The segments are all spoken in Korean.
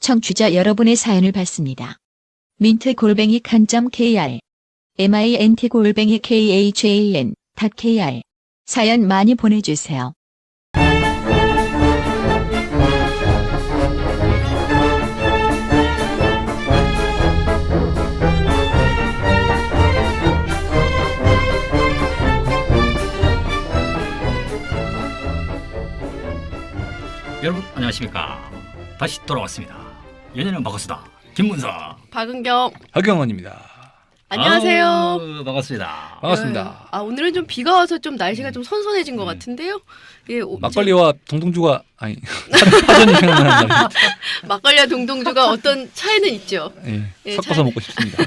청취자 여러분의 사연을 받습니다. mint@kan.kr mint@khan.kr 사연 많이 보내주세요. 여러분 안녕하십니까. 다시 돌아왔습니다. 연예는 바꿔쓰다 김문서 박은경 하경원입니다. 안녕하세요. 아우, 반갑습니다. 반갑습니다. 오늘은 좀 비가 와서 좀 날씨가 좀 선선해진 것 같은데요. 예, 막걸리와 동동주가 아니 파전이 생각나는 날. 막걸리와 동동주가 어떤 차이는 있죠. 예, 섞어서 먹고 싶습니다.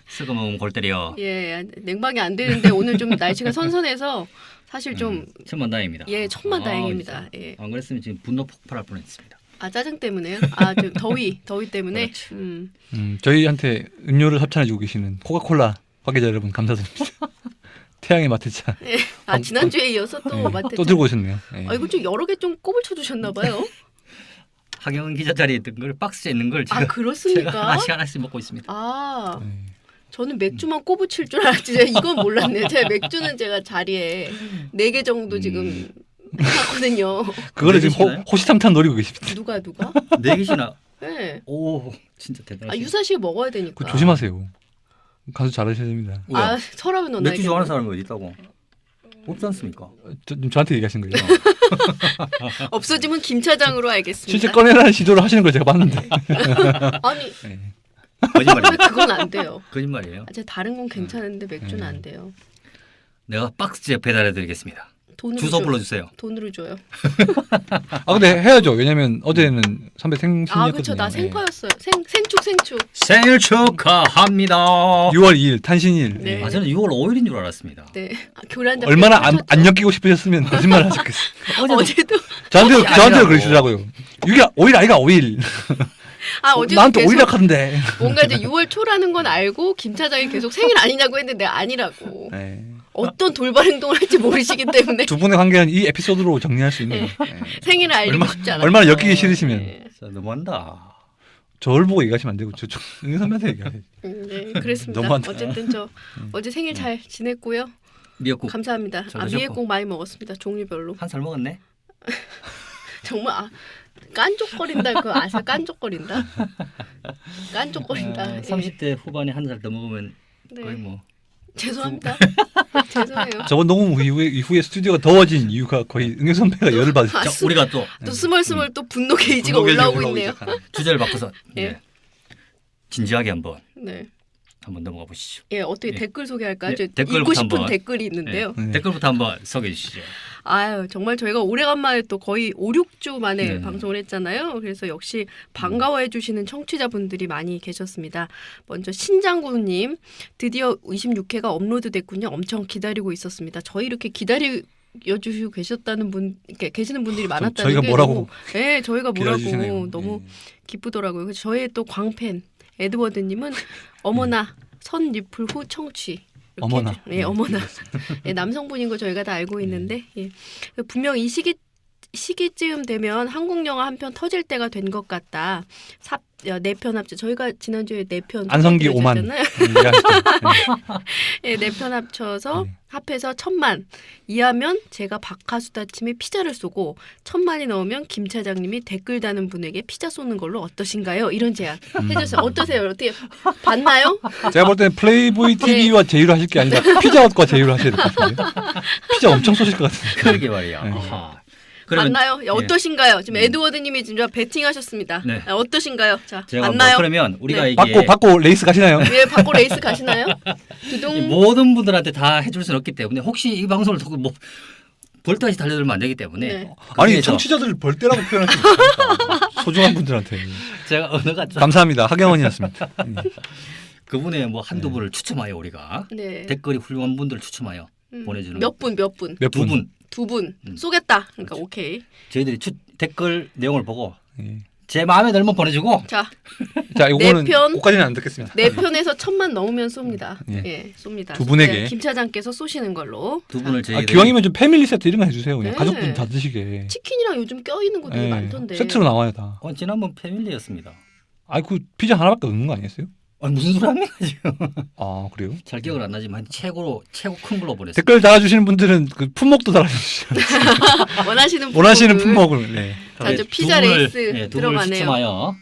썩어 먹으면 골 때려. 예, 냉방이 안 되는데 오늘 좀 날씨가 선선해서 사실 좀 천만다행입니다. 예, 천만다행입니다. 예. 안 그랬으면 지금 분노 폭발할 뻔했습니다. 짜증 때문에요. 좀 더위 때문에. 그렇죠. 저희한테 음료를 협찬해주고 계시는 코카콜라 관계자 여러분 감사드립니다. 태양의 마테차. 예. 지난주에 이어서 또 마테차. 또 들고 오셨네요. 예. 이거 좀 여러 개 좀 꼽을 쳐주셨나 봐요. 하경은 기자 자리에 있던 걸 박스에 있는 걸 제가, 그렇습니까? 제가 하나씩 먹고 있습니다. 예. 저는 맥주만 꼬부칠 줄 알았지. 이건 몰랐네요. 제가 맥주는 제가 자리에 4개 정도 지금 해놨거든요. 그거를 지금 내기시나요? 호시탐탐 노리고 계십니다. 누가? 네 개시나. 네. 오, 진짜 대단하시네. 유사시 먹어야 되니까. 그거 조심하세요. 가수 잘하셔야 됩니다. 왜요? 서랍에 넣어놔야겠네. 맥주 좋아하는 사람이 어디 있다고? 없지 않습니까? 저한테 얘기하신 거예요. 없어지면 김 차장으로 알겠습니다. 실제 꺼내라는 시도를 하시는 걸 제가 봤는데. 아니 예. 거짓말입니다. 그건 안 돼요. 거짓말이에요. 제가 다른 건 괜찮은데 맥주는 안 돼요. 내가 박스에 배달해드리겠습니다. 돈으로 주소 줘. 불러주세요. 돈으로 줘요. 근데 해야죠. 왜냐면 어제는 선배 생신이었거든요. 그렇죠. 나 예. 생파였어요. 생축. 생일 축하합니다. 6월 2일 탄신일. 네. 예. 저는 6월 5일인 줄 알았습니다. 네. 교란자. 얼마나 안 엮이고 싶으셨으면 거짓말을 하셨겠어요. 어제도 저한테도 그러시더라고요. 6일 5일 아이가 5일. 어제도 나한테 계속 5일이라 하던데. 뭔가 이제 6월 초라는 건 알고 김 차장이 계속 생일 아니냐고 했는데 내가 아니라고. 네. 어떤 돌발 행동을 할지 모르시기 때문에 두 분의 관계는 이 에피소드로 정리할 수 있네요. 네. 생일을 알리고 싶지 않아요. 얼마나 엮이기 싫으시면 진짜 너무한다. 저를 보고 얘기하시면 안 되고 저쪽 은희 선배한테 얘기하세요. 네, 그랬습니다. 너무한다. 어쨌든 저 어제 생일 잘 지냈고요. 미역국 감사합니다. 잘 드셨고. 미역국 많이 먹었습니다. 종류별로. 한 살 먹었네. 정말 깐족거린다. 그거 아세요? 깐족거린다. 깐족거린다. 예. 30대 후반에 한 살 더 먹으면 네. 거의 뭐 죄송합니다. 죄송해요. 저번 녹음 이후에 스튜디오가 더워진 이유가 거의 은희 선배가 열을 받으셨죠. 아, 자, 우리가 또 또 스멀스멀 또 분노 게이지가 분노 게이지가 올라오고 올라오기 있네요. 시작하는. 주제를 바꿔서 예. 네. 진지하게 한번 네. 넘어가 보시죠. 예, 어떻게 예. 댓글 소개할까요? 예, 저 댓글부터 읽고 싶은 한번. 댓글이 있는데요. 네. 댓글부터 한번 소개해 주시죠. 정말 저희가 오래간만에 또 거의 5, 6주 만에 네. 방송을 했잖아요. 그래서 역시 반가워해 주시는 청취자분들이 많이 계셨습니다. 먼저 신장구님, 드디어 26회가 업로드 됐군요. 엄청 기다리고 있었습니다. 저희 이렇게 기다려주시고 계셨다는 분, 이렇게 계시는 분들이 많았다는 저희가 게 뭐라고 너무, 네, 저희가 뭐라고 기다려주시네요. 너무 예. 기쁘더라고요. 그래서 저의 또 광팬 에드워드님은 어머나 선리플 후 청취. 이렇게 어머나. 예, 어머나. 예, 남성분인 거 저희가 다 알고 있는데 예. 분명 이 시기쯤 되면 한국 영화 한 편 터질 때가 된 것 같다. 4편 합쳐 저희가 지난주에 4편 안성기 5만. 예, 4편 합쳐서 네. 합해서 1000만 이하면 제가 박하수다침에 피자를 쏘고 1000만이 넘으면 김 차장님이 댓글 다는 분에게 피자 쏘는 걸로 어떠신가요? 이런 제안 해주세요. 어떠세요? 어떻게 봤나요? 제가 볼 때는 플레이보이 TV와 제휴를 하실 게 아니라 피자헛과 제휴를 하셔야 될 것 같은데. 피자 엄청 쏘실 것 같은데. 그러게 말이야. 네. 아하. 그러면 맞나요? 예. 어떠신가요? 지금 에드워드님이 진짜 베팅하셨습니다. 네. 어떠신가요? 자, 제가 맞나요? 그러면 우리가 네. 이게 받고 레이스 가시나요? 예, 받고 레이스 가시나요? 이 두둥. 모든 분들한테 다 해줄 수는 없기 때문에 혹시 이 방송을 듣고 뭐 벌떡같이 달려들면 안 되기 때문에 네. 아니 그중에서 청취자들을 벌떼라고 표현하시면 어떡합니까? 소중한 분들한테. 제가 언어가 좀 감사합니다. 하경원이었습니다. 그분의 뭐 한두 분을 추첨하여 우리가 네. 댓글이 훌륭한 분들을 추첨하여 보내주는 몇 분? 몇 두 분? 분. 두 분 음. 쏘겠다. 그러니까 그렇죠. 오케이. 저희들이 댓글 내용을 보고 예. 제 마음에 들면 보내주고. 자, 자, 이거는 네 편. 꼭까지는 안 듣겠습니다. 4편에서 1000만 넘으면 쏩니다. 예. 예, 쏩니다. 두 분에게. 김 차장께서 쏘시는 걸로. 두 분을 자, 저희가 기왕이면 좀 패밀리 세트 이런 거 해주세요. 그냥 네. 가족분 다 드시게. 치킨이랑 요즘 껴있는 거 되게 예, 많던데. 세트로 나와요 다. 지난번 패밀리였습니다. 아이 그 피자 하나밖에 없는 거 아니었어요? 무슨 소리 합니까 지금? 아 그래요? 잘 기억을 안 나지만 최고 큰 걸로 보냈어요. 댓글 달아주시는 분들은 그 품목도 달아주시죠. 원하시는 품목을. 네. 자, 저 피자 레이스 두 분을 들어가네요. 추첨하여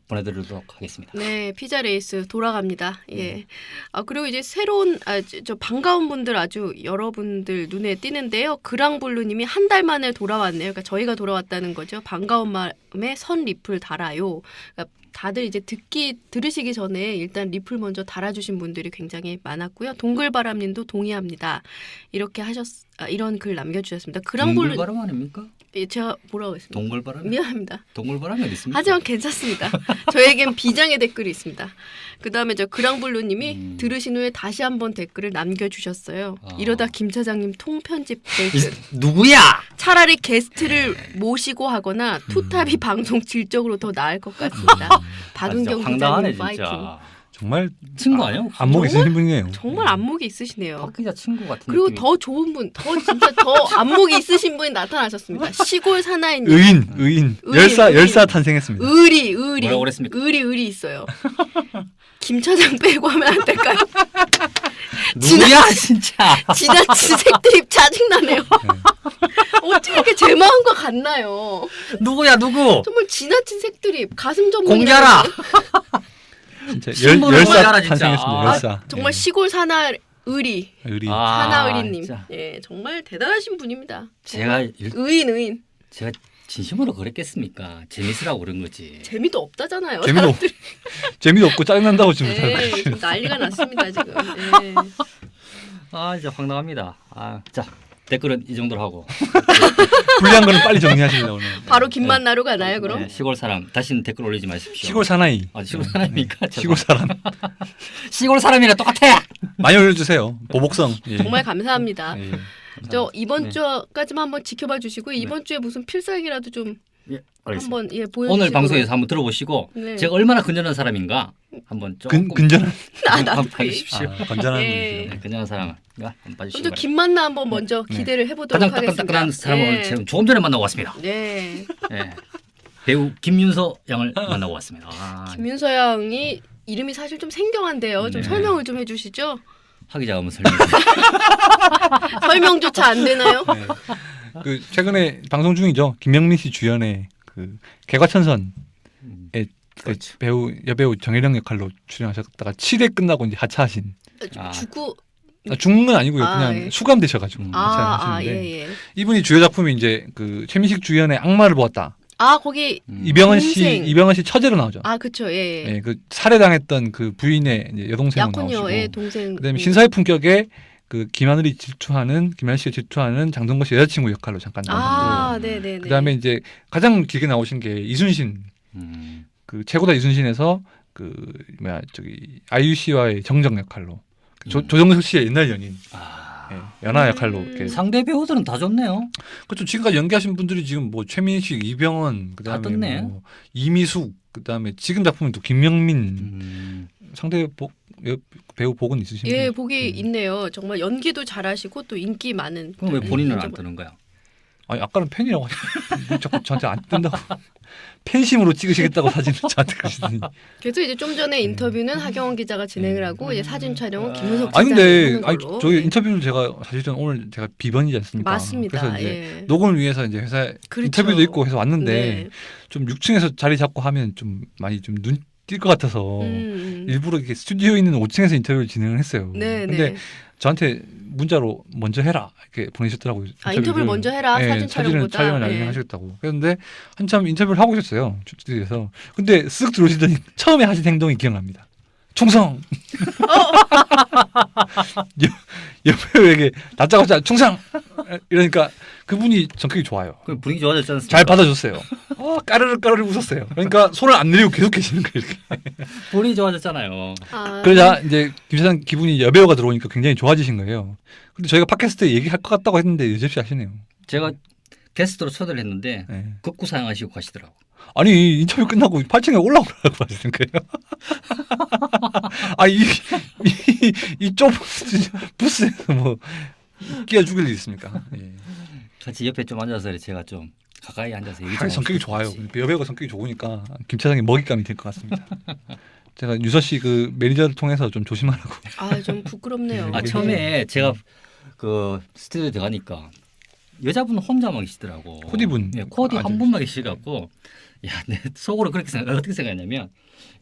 보내드리도록 하겠습니다. 네, 피자 레이스 돌아갑니다. 예. 아, 그리고 이제 새로운, 저 반가운 분들 아주 여러분들 눈에 띄는데요. 그랑블루님이 한 달 만에 돌아왔네요. 그러니까 저희가 돌아왔다는 거죠. 반가운 마음에 선 리플 달아요. 그러니까 다들 이제 들으시기 전에 일단 리플 먼저 달아주신 분들이 굉장히 많았고요. 동글바람님도 동의합니다. 이렇게 이런 글 남겨주셨습니다. 그랑블루. 동글바람 아닙니까? 예, 제가 뭐라고 했습니까? 동글바람? 미안합니다. 동글바람이 어디 있습니까? 하지만 괜찮습니다. 저에겐 비장의 댓글이 있습니다. 그 다음에 저 그랑블루님이 들으신 후에 다시 한번 댓글을 남겨주셨어요. 이러다 김 차장님 통편집 될 듯. 누구야? 차라리 게스트를 모시고 하거나 투탑이 방송 질적으로 더 나을 것 같습니다. 박은경 황당하네 기자님 파이팅. 진짜. 정말 친구 아니야? 혹시? 안목 있으신 분이네요. 정말 안목이 있으시네요. 박 기자 친구 같은 그리고 느낌이. 더 좋은 분, 진짜 더 안목이 있으신 분이 나타나셨습니다. 시골 사나이님. 의인. 의인. 열사 탄생했습니다. 의리. 뭐라고 그랬습니까? 의리 있어요. 김 차장 빼고 하면 안 될까요? 누구야 진짜? 지나친 색드립 짜증나네요. 어떻게 이렇게 제 마음과 같나요? 누구야 누구? 정말 지나친 색드립, 가슴 전문 공개하라. 진짜 신분을 열사 공개하라, 진짜. 탄생했습니다. 열사. 정말 예. 시골 사나 의리. 의리. 사나의리님, 진짜. 예, 정말 대단하신 분입니다. 제가 의인. 제가 진심으로 그랬겠습니까? 재밌으라고 그런 거지. 재미도 없다잖아요. 재미도 없고 짜증난다고 지금 네, 지금 난리가 났습니다 지금. 네. 진짜 황당합니다. 자 댓글은 이 정도로 하고 불리한 거는 빨리 정리하시려고 오늘. 바로 김만나로 가나요 그럼? 네, 시골 사람 다시는 댓글 올리지 마십시오. 시골 사나이. 시골 사람입니까? 시골 사람. 시골 사람이랑 똑같아. 많이 올려주세요. 보복성. 예. 정말 감사합니다. 예. 저 이번 네. 주까지만 한번 지켜봐 주시고 이번 주에 무슨 필살기라도 좀 알겠습니다. 한번 보여주시고 오늘 방송에서 한번 들어보시고 네. 제가 얼마나 근전한 사람인가 한번 조금 근전한. 나도 한번 봐주십시오. 건전한 예. 분이시죠. 근전한 사람을 한번 봐주시기 먼저 바랍니다. 김만나 한번 먼저 기대를 해보도록 가장 하겠습니다. 따끈따끈한 사람을 네. 지금 조금 전에 만나고 왔습니다. 네. 네. 배우 김윤서 양을 만나고 왔습니다. 김윤서 양이 이름이 사실 좀 생경한데요. 좀 네. 설명을 좀 해주시죠. 하기자 한번 설명. 설명조차 안 되나요? 네. 그 최근에 방송 중이죠. 김영민 씨 주연의 그 개과천선에 그렇죠. 그 배우 여배우 정혜령 역할로 출연하셨다가 7회 끝나고 이제 하차하신. 주구 죽는 건 아니고요. 그냥 예. 수감되셔가지고 하차하시는데 예. 이분이 주요 작품이 이제 그 최민식 주연의 악마를 보았다. 거기 이병헌 동생. 씨 처제로 나오죠. 그쵸, 예. 예, 그 살해당했던 그 부인의 이제 여동생으로 나오시고. 약혼녀의 동생. 그다음에 신사의 품격에 그 김하늘이 김하늘 씨가 질투하는 장동건 씨 여자친구 역할로 잠깐 나오는데. 네네네. 그다음에 이제 가장 길게 나오신 게 이순신. 그 최고다 이순신에서 그 아이유 씨와의 정정 역할로 조정석 씨의 옛날 연인. 예, 연하 역할로 이렇게. 상대 배우들은 다 좋네요. 그렇죠. 지금까지 연기하신 분들이 지금 뭐 최민식, 이병헌, 그다음에 떴네. 뭐 이미숙, 그다음에 지금 작품은 또 김명민 상대 배우 복은 있으신 예, 분? 복이 있네요. 정말 연기도 잘하시고 또 인기 많은. 그럼 왜 본인은 안 뜨는 거야? 아니 아까는 팬이라고 하셨는데 자꾸 저한테 안 뜬다고 팬심으로 찍으시겠다고 사진을 저한테 그러시더니. 그래서 이제 좀 전에 인터뷰는 하경원 기자가 진행을 하고 이제 사진 촬영은 김은석 기자가 아니 근데 하는 걸로. 저희 인터뷰를 제가 사실은 오늘 제가 비번이지 않습니까? 맞습니다. 그래서 이제 예. 녹음을 위해서 이제 회사에 그렇죠. 인터뷰도 있고 해서 왔는데 네. 좀 6층에서 자리 잡고 하면 좀 많이 좀 눈 띌 것 같아서 일부러 이렇게 스튜디오에 있는 5층에서 인터뷰를 진행을 했어요. 네, 근데 네. 저한테 문자로 먼저 해라 이렇게 보내셨더라고요. 인터뷰를 먼저 해라. 사진 촬영보다. 촬영을 나중에 예. 하셨다고. 그런데 한참 인터뷰를 하고 있었어요. 스튜디오에서. 근데 쓱 들어오시더니 처음에 하신 행동이 기억납니다. 충성. 여배우에게 다짜고짜 충성. 이러니까 그분이 성격이 좋아요. 그 분위기 좋아졌지 않습니까? 잘 받아줬어요. 까르르 웃었어요. 그러니까 손을 안 내리고 계속 계시는 거예요. 이렇게. 분위기 좋아졌잖아요. 그러자 이제 김 사장 기분이 여배우가 들어오니까 굉장히 좋아지신 거예요. 근데 저희가 팟캐스트에 얘기할 것 같다고 했는데 여접시 하시네요. 제가 게스트로 초대를 했는데 네. 극구 사양하시고 가시더라고. 아니 인터뷰 끝나고 8층에 올라오라고 하시는 거예요. 이 좁은 부스에서 뭐 끼어 죽일 일 있습니까? 예. 같이 옆에 좀 앉아서 제가 좀 가까이 앉아서 얘기 좀 아, 성격이 하고 좋아요. 싶었지. 여배우가 성격이 좋으니까 김 차장이 먹잇감이 될 것 같습니다. 제가 유서 씨 그 매니저를 통해서 좀 조심하라고. 아, 좀 부끄럽네요. 아, 네. 처음에 제가 그 스튜디오에 들어가니까 여자분 혼자만 계시더라고. 코디분. 네, 코디 아주. 한 분만 계시갖고 야, 내 속으로 그렇게 어떻게 생각했냐면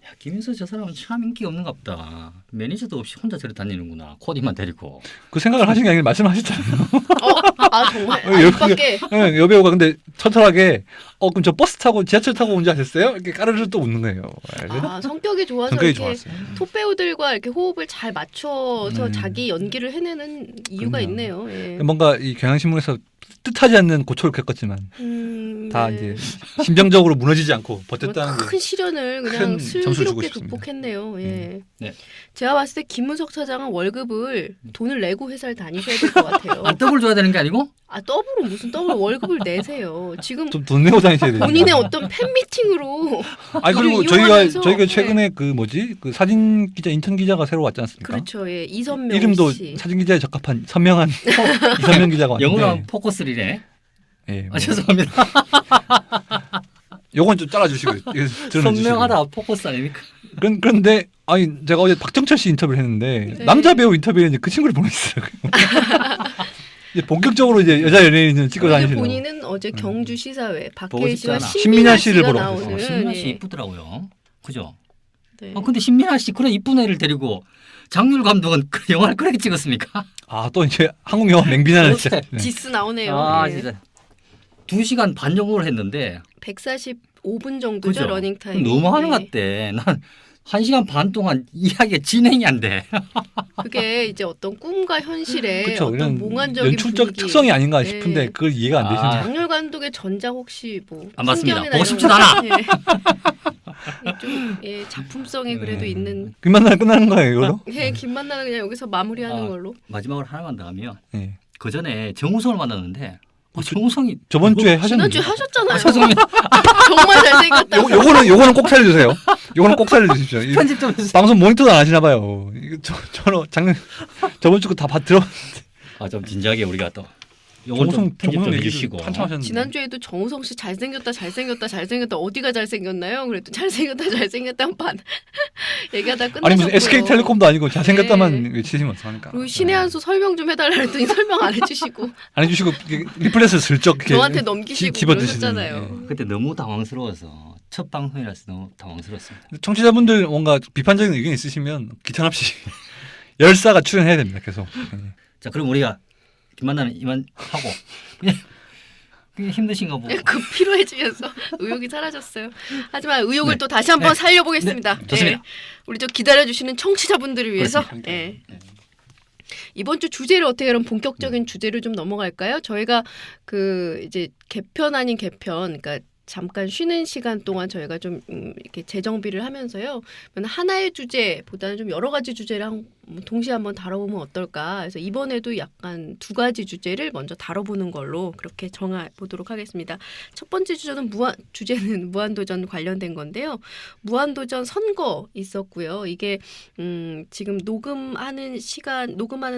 야, 김인수 저 사람은 참 인기가 없는가 보다. 매니저도 없이 혼자 저리 다니는구나. 코디만 데리고. 그 생각을 하신 게 아니라 말씀하셨잖아요. 아, 정말. 어, 아, 입 밖에. 네, 여배우가 근데 철털하게 그럼 저 버스 타고 지하철 타고 온 줄 아셨어요? 이렇게 까르르 또 웃는 거예요. 아, 성격이 좋아서 성격이 이렇게 좋았어요. 톱배우들과 이렇게 호흡을 잘 맞춰서 음. 자기 연기를 해내는 이유가 그럼요. 있네요. 예. 뭔가 이 경향신문에서 뜻하지 않는 고초를 겪었지만 다 네. 이제 심정적으로 무너지지 않고 버텼다는 큰 게 시련을 큰 그냥 점수를 주고 슬기롭게 싶습니다. 극복했네요. 예. 네. 제가 봤을 때 김문석 차장은 월급을 돈을 내고 회사를 다니셔야 될 것 같아요. 아, 더블 줘야 되는 게 아니고? 아, 더블은 무슨 더블 월급을 내세요. 지금 좀 돈 내고 다니셔야 돼요. 본인의 어떤 팬미팅으로 아니 그리고 이용하면서, 저희가 최근에 그 뭐지 그 사진 기자 인턴 기자가 새로 왔지 않습니까? 그렇죠. 예. 이선명 이름도 씨. 사진 기자에 적합한 선명한 이선명 기자가 왔는데. 영어로 하면 포커스리네. 예, 아, 죄송합니다. 요건 좀 잘라주시고요. 이거 드러내주시고요. 선명하다 포커스 아닙니까? 그런데 아니 제가 어제 박정철 씨 인터뷰를 했는데 네. 남자 배우 인터뷰에 그 친구를 보내주더라고요. 이제 본격적으로 이제 여자 연예인을 찍고 이제 다니시는. 본인은 어제 경주 시사회 보고 박해일 싶지 씨와 않아. 신민아 씨를 씨가 보러 나오는 신민아 씨 예. 이쁘더라고요. 그죠? 네. 아, 근데 신민아 씨 그런 이쁜 애를 데리고 장률 감독은 그 영화를 그렇게 찍었습니까? 또 이제 한국 영화 맹비난을 진짜. 네. 지스 나오네요. 아, 예. 진짜 2시간 반 정도를 했는데 145분 정도죠 그죠? 러닝 타임. 너무 하는 것 같대. 난 1시간 반 동안 이야기가 진행이 안 돼. 그게 이제 어떤 꿈과 현실의 그렇죠. 어떤 이런 몽환적인 연출적 분위기. 특성이 아닌가 네. 싶은데 그걸 이해가 안 되시는. 장렬 감독의 전작 혹시 뭐 안 봤습니다. 풍경이나 보고 이런 싶지도 거- 않아. 예. 좀 작품성이 그래도 네. 있는. 김만날 끝나는 거예요, 이걸로? 예, 김만나는 그냥 여기서 마무리하는 아. 걸로. 마지막으로 하나만 더 하면 네. 그 전에 정우성을 만났는데 정우성이 저번 주에 지난주에 하셨는데. 하셨잖아요. 죄송합니다. 정말 잘생겼다. 요거는 꼭 살려주세요. 요거는 꼭 살려주십시오. 이거 편집 좀 해주세요. 방송 모니터도 안 하시나 봐요. 이거 저는 작년 저번 주 거 다 들어. 좀 진지하게 우리가 또 요걸 좀 편집 좀 해주시고. 한참하셨는데. 지난주에도 정우성 씨 잘생겼다 어디가 잘생겼나요? 그래도 잘생겼다는 반 얘기하다 끝나셨고요. 아니 무슨 SK텔레콤도 아니고 잘생겼다만 네. 외치시면 어떡합니까? 그리고 신의 한수 설명 좀 해달라 했더니 설명 안 해주시고 안 해주시고 리플렛을 슬쩍 이렇게 저한테 넘기시고 집어드시는, 그러셨잖아요. 그때 너무 당황스러워서 첫 방송이라서 너무 당황스러웠습니다. 청취자분들 뭔가 비판적인 의견 있으시면 기탄 없이 열사가 출연해야 됩니다. 계속. 자, 그럼 우리가 김만나는 이만 하고 그냥 힘드신가 보고. 급 피로해지면서 의욕이 사라졌어요. 하지만 의욕을 네. 또 다시 한번 네. 살려보겠습니다. 네. 좋습니다. 우리 저 기다려주시는 청취자분들을 위해서. 그렇습니다. 예. 이번 주 주제를 어떻게 그럼 본격적인 주제를 좀 넘어갈까요? 저희가 그 이제 개편 아닌 개편, 그러니까 잠깐 쉬는 시간 동안 저희가 좀 이렇게 재정비를 하면서요. 하나의 주제보다는 좀 여러 가지 주제를 동시에 한번 다뤄보면 어떨까. 그래서 이번에도 약간 두 가지 주제를 먼저 다뤄보는 걸로 그렇게 정해보도록 하겠습니다. 첫 번째 주제는 무한도전 관련된 건데요. 무한도전 선거 있었고요. 이게 지금 녹음하는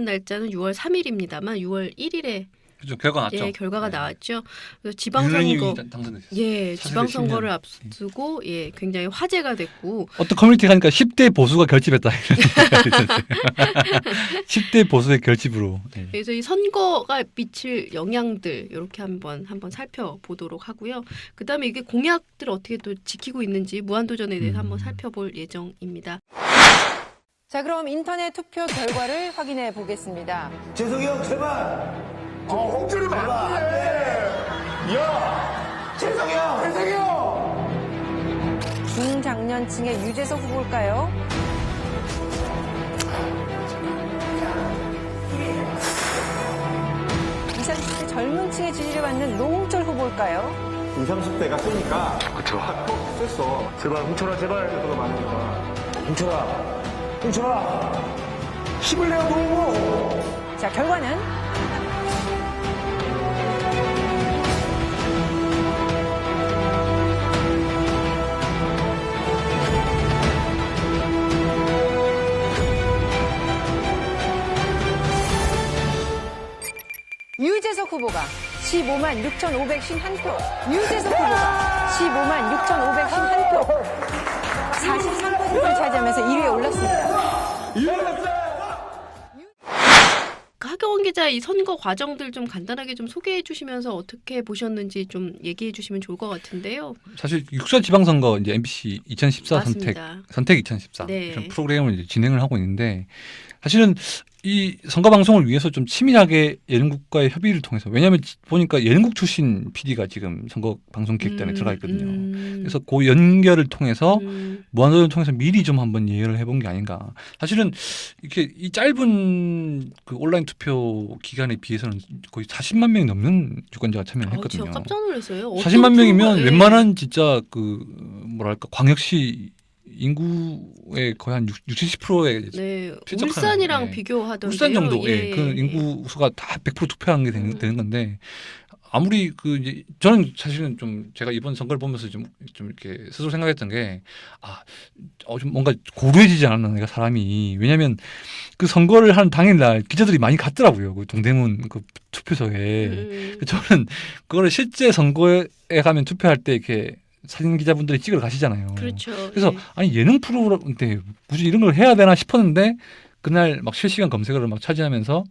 날짜는 6월 3일입니다만 6월 1일에 그죠, 결과 났죠. 예, 결과가 네. 나왔죠. 그래서 윤은님이 지방선거 당선되셨어요. 예, 사실은 지방선거를 10년. 앞두고 예, 굉장히 화제가 됐고 어떤 커뮤니티 가니까 10대 보수가 결집했다. 10대 보수의 결집으로. 네. 그래서 이 선거가 미칠 영향들 이렇게 한번 살펴보도록 하고요. 그다음에 이게 공약들 어떻게 또 지키고 있는지 무한도전에 대해서 한번 살펴볼 예정입니다. 자, 그럼 인터넷 투표 결과를 확인해 보겠습니다. 재석이 형 제발. 홍준이 말안 돼. 야, 재석이 형. 중장년층의 유재석 후보일까요? (20~30대) 젊은 층의 지지를 받는 노홍철 후보일까요? 20, 30대가 세니까. 그쵸. 셌어. 제발, 홍철아, 제발. 그거 많으니까. 홍철아. 힘을 내어 놓고. 자, 결과는 후보가 15만 6,551표, 유재석 후보가 15만 6,551표, 43%를 차지하면서 2위에 올랐습니다. 하경원 기자 이 선거 과정들 좀 간단하게 좀 소개해 주시면서 어떻게 보셨는지 좀 얘기해 주시면 좋을 것 같은데요. 사실 6사 지방선거 이제 MBC 2014 선택 2014 네. 이런 프로그램을 이제 진행을 하고 있는데 사실은 이 선거 방송을 위해서 좀 치밀하게 예능국과의 협의를 통해서 왜냐하면 보니까 예능국 출신 PD가 지금 선거 방송 기획단에 들어가 있거든요. 그래서 그 연결을 통해서 무한도전을 통해서 미리 좀 한번 예열을 해본 게 아닌가. 사실은 이렇게 이 짧은 그 온라인 투표 기간에 비해서는 거의 40만 명이 넘는 유권자가 참여를 했거든요. 제가 깜짝 놀랐어요. 40만 명이면 예. 웬만한 진짜 그 뭐랄까 광역시 인구의 거의 한 60-70%의 네, 필적하는, 울산이랑 예. 비교하던데요. 울산 정도, 예. 그 인구 수가 다 100% 투표한 게 되는 건데 아무리 그 이제 저는 사실은 좀 제가 이번 선거를 보면서 좀 이렇게 스스로 생각했던 게 좀 뭔가 고루해지지 않았나 내가 사람이 왜냐하면 그 선거를 한 당일날 기자들이 많이 갔더라고요 그 동대문 그 투표소에 저는 그거를 실제 선거에 가면 투표할 때 이렇게 사진 기자분들이 찍으러 가시잖아요. 그렇죠. 그래서 예. 아니 예능 프로인데 굳이 이런 걸 해야 되나 싶었는데 그날 막 실시간 검색어를 막 차지하면서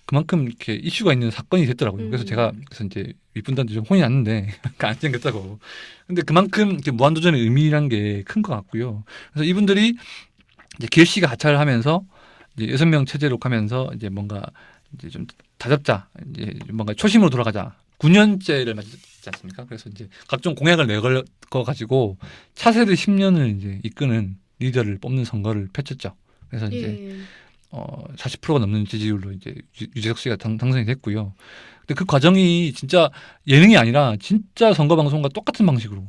그만큼 이렇게 이슈가 있는 사건이 됐더라고요. 그래서 제가 그래서 이제 윗분들한테 좀 혼이 났는데 안 생겼다고. 근데 그만큼 이렇게 무한도전의 의미란 게 큰 것 같고요. 그래서 이분들이 이제 기획시가 하차를 하면서 이제 6명 체제로 가면서 이제 뭔가 이제 좀 다잡자, 이제 뭔가 초심으로 돌아가자. 9년째를 맞지 않습니까? 그래서 이제 각종 공약을 내걸거 가지고 차세대 10년을 이제 이끄는 리더를 뽑는 선거를 펼쳤죠. 그래서 이제 예. 40%가 넘는 지지율로 이제 유재석 씨가 당선이 됐고요. 근데 그 과정이 진짜 예능이 아니라 진짜 선거 방송과 똑같은 방식으로.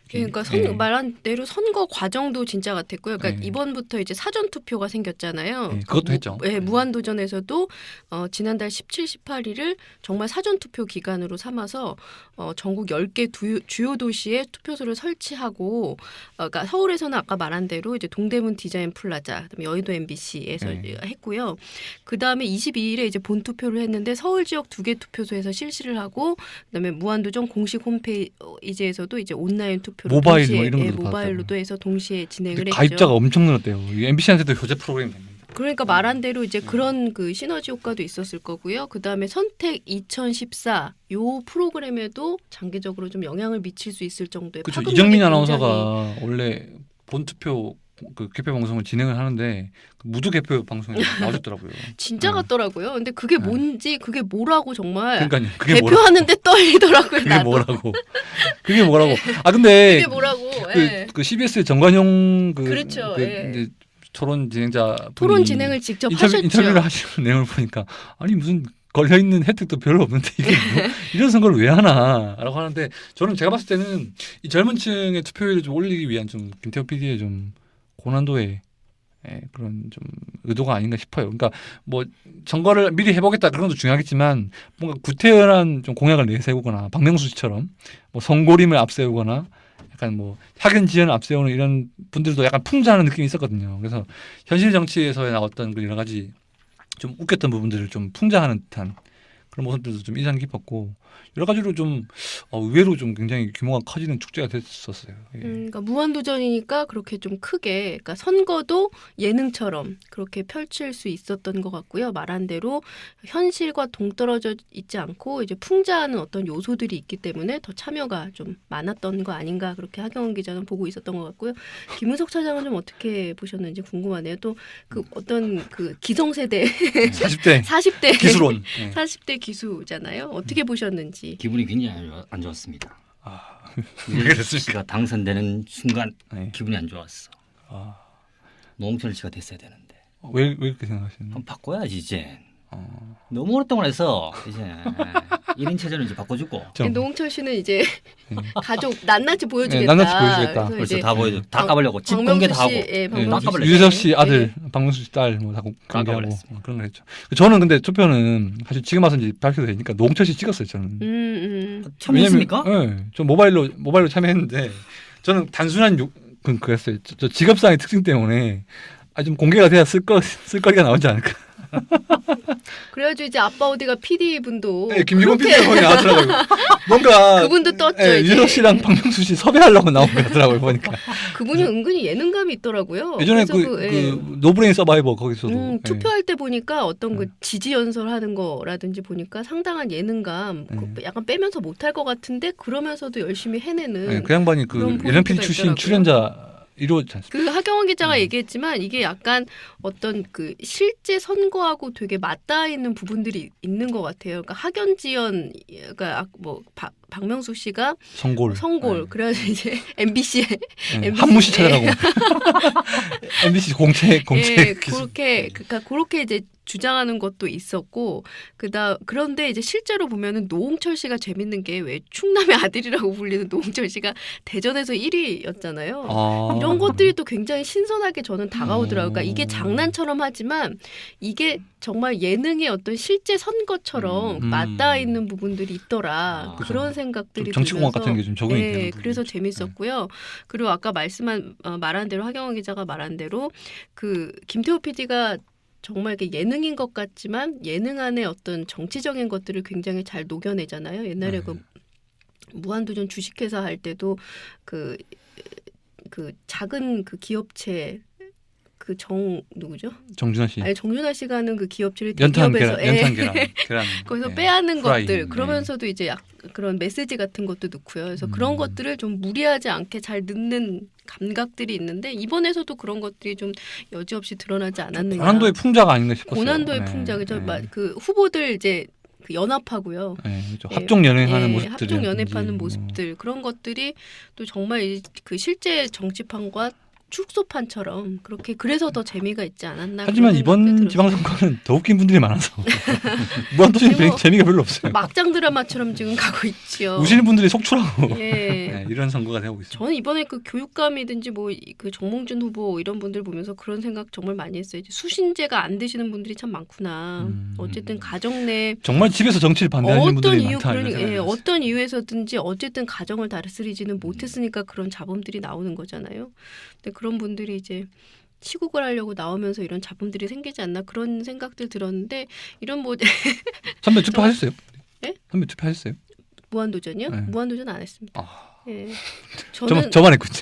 그러니까 예. 말한 대로 선거 과정도 진짜 같았고요. 그러니까 예. 이번부터 이제 사전 투표가 생겼잖아요. 예, 그것도 했죠. 무한도전에서도 지난달 17, 18일을 정말 사전 투표 기간으로 삼아서 전국 10개 주요 도시에 투표소를 설치하고 그러니까 서울에서는 아까 말한 대로 이제 동대문 디자인 플라자, 그다음에 여의도 MBC에서 했고요. 그다음에 22일에 이제 본 투표를 했는데 서울 지역 2개 투표소에서 실시를 하고 그다음에 무한도전 공식 홈페이지에서도 이제 온라인 투표를 모바일 동시에, 뭐 이런 것도 모바일로도 받았다고요. 해서 동시에 진행을 근데 했죠. 가입자가 엄청 늘었대요. MBC한테도 효제 프로그램이 됐는데. 그러니까 말한 대로 이제 그런 그 시너지 효과도 있었을 거고요. 그 다음에 선택 2014 요 프로그램에도 장기적으로 좀 영향을 미칠 수 있을 정도의 그렇죠. 파급력이 이정민 굉장히 아나운서가 원래 본 투표 그 개표 방송을 진행을 하는데 그 무두 개표 방송에 나오셨더라고요. 진짜 같더라고요. 근데 그게 뭔지 그게 뭐라고 정말 그러니까요. 그게 개표하는데 떨리더라고요. 그게 나도. 뭐라고? 그게 뭐라고? 아 근데 그게 뭐라고? 예. 그 CBS의 정관용 그렇죠. 예. 이제 토론 진행자 토론 진행을 직접 하셨죠. 인터뷰를 하시는 내용을 보니까 아니 무슨 걸려 있는 혜택도 별로 없는데 이게 뭐 이런 선거를 왜 하나라고 하는데 저는 제가 봤을 때는 이 젊은층의 투표율을 좀 올리기 위한 좀 김태호 PD의 좀 고난도의 그런 좀 의도가 아닌가 싶어요. 그러니까 뭐 선거를 미리 해보겠다 그런 것도 중요하겠지만 뭔가 구태연한 좀 공약을 내세우거나 박명수 씨처럼 뭐 성고림을 앞세우거나 약간 뭐 학연 지연을 앞세우는 이런 분들도 약간 풍자하는 느낌이 있었거든요. 그래서 현실 정치에서 나왔던 그 여러 가지 좀 웃겼던 부분들을 좀 풍자하는 듯한 그런 모습들도 좀 인상 깊었고 여러 가지로 좀 의외로 좀 굉장히 규모가 커지는 축제가 됐었어요. 예. 그러니까 무한도전이니까 그렇게 좀 크게 그러니까 선거도 예능처럼 그렇게 펼칠 수 있었던 것 같고요. 말한 대로 현실과 동떨어져 있지 않고 이제 풍자하는 어떤 요소들이 있기 때문에 더 참여가 좀 많았던 거 아닌가 그렇게 하경원 기자는 보고 있었던 것 같고요. 김은석 차장은 좀 어떻게 보셨는지 궁금하네요. 또 그 어떤 그 기성세대 40대 40대 기술원 40대 기수잖아요. 어떻게 보셨는지. 기분이 굉장히 안 좋았습니다. 왜 그랬습니까? 씨가 당선되는 순간 네. 기분이 안 좋았어. 노홍철 씨가 됐어야 되는데. 왜 그렇게 생각하시나요? 한번 바꿔야지 이제. 너무 오랫동안 해서 이제 1인 체제는 이제 바꿔주고. 노홍철 씨는 이제 가족 낱낱이 보여주겠다. 네, 낱낱이 보여주겠다. 그래서 다 보여줘. 다 까보려고. 집 공개 다 하고. 다 까보려고. 유재석 씨 아들, 박명수 씨 딸 뭐 다 공개하고 그런 거 했죠. 저는 근데 투표는 사실 지금 와서 이제 밝혀도 되니까 노홍철 씨 찍었어요 저는. 참여했습니까? 네, 저 모바일로 참여했는데 저는 단순한 그랬어요. 저 직업상의 특징 때문에 좀 공개가 돼야 쓸거리가 나오지 않을까. 그래가지고 이제 아빠 어디가 PD 분도 네, 김유건 PD가 거기 나왔더라고요. 뭔가 그분도 떴죠. 네, 이제. 유재석 씨랑 박명수 씨 섭외하려고 나온 것 같더라고요 보니까. 그분이 은근히 예능감이 있더라고요. 예전에 그래서 그 노브레인 서바이버 거기서도 예. 투표할 때 보니까 어떤 그 지지 연설하는 거라든지 보니까 상당한 예능감 그 약간 빼면서 못할 것 같은데 그러면서도 열심히 해내는. 네, 그 양반이 그 그런 예능 PD 포인트가 출신 있더라고요. 출연자 1호지 않습니까? 그 하경원 기자가 얘기했지만 이게 약간 어떤 그 실제 선거하고 되게 맞닿아 있는 부분들이 있는 것 같아요. 그러니까 학연지연, 그러니까 뭐 박명수 씨가 성골. 네. 그래서 이제 MBC에 네, 한무씨 찾아가고 MBC 공채 예, 기수. 그렇게 이제 주장하는 것도 있었고 그런데 이제 실제로 보면은 노홍철 씨가 재밌는 게 왜 충남의 아들이라고 불리는 노홍철 씨가 대전에서 1위였잖아요. 이런 것들이 또 굉장히 신선하게 저는 다가오더라고요. 그러니까 이게 장난처럼 하지만 이게 정말 예능의 어떤 실제 선거처럼 맞닿아 있는 부분들이 있더라. 그런 생각들이 정치공학 들면서 같은 게 좀 적응이 네, 되는 그래서 부분이죠. 재밌었고요. 그리고 아까 말한 대로 하경원 기자가 말한 대로 그 김태호 PD가 정말 이게 예능인 것 같지만 예능 안에 어떤 정치적인 것들을 굉장히 잘 녹여내잖아요. 옛날에 그 무한도전 주식회사 할 때도 그 작은 그 기업체 누구죠? 정준하 씨. 아니 정준하 씨가 하는 그 기업체를 연탄 대기업에서 계란. 거기서 네. 빼앗는 프라이. 것들 그러면서도 이제 그런 메시지 같은 것도 넣고요. 그래서 그런 것들을 좀 무리하지 않게 잘 넣는 감각들이 있는데 이번에서도 그런 것들이 좀 여지없이 드러나지 않았느냐. 고난도의 풍자가 아닌가 싶었어요. 고난도의 풍자죠. 그 후보들 이제 그 연합하고요. 네, 그렇죠. 합종 연행하는 모습들. 합종 연합하는 모습들 그런 것들이 또 정말 그 실제 정치판과 축소판처럼 그래서 더 재미가 있지 않았나. 하지만 이번 지방선거는 더 웃긴 분들이 많아서 무한도전이 뭐 재미가 별로 없어요. 막장 드라마처럼 지금 가고 있죠. 우시는 분들이 속출하고 예. 네, 이런 선거가 되고 있어요. 저는 이번에 그 교육감이든지 뭐 그 정몽준 후보 이런 분들 보면서 그런 생각 정말 많이 했어요. 이제 수신제가 안 되시는 분들이 참 많구나. 어쨌든 가정 내 정말 집에서 정치를 반대하시는 분들이 많다. 어떤 이유에서든지 어쨌든 가정을 다스리지는 못했으니까 그런 자본들이 나오는 거잖아요. 근데 그런 분들이 이제 시국을 하려고 나오면서 이런 자본들이 생기지 않나 그런 생각들 들었는데 이런 뭐 선배 투표하셨어요? 네? 선배 투표하셨어요? 무한도전이요? 네. 무한도전 안 했습니다. 예. 저만 했군요.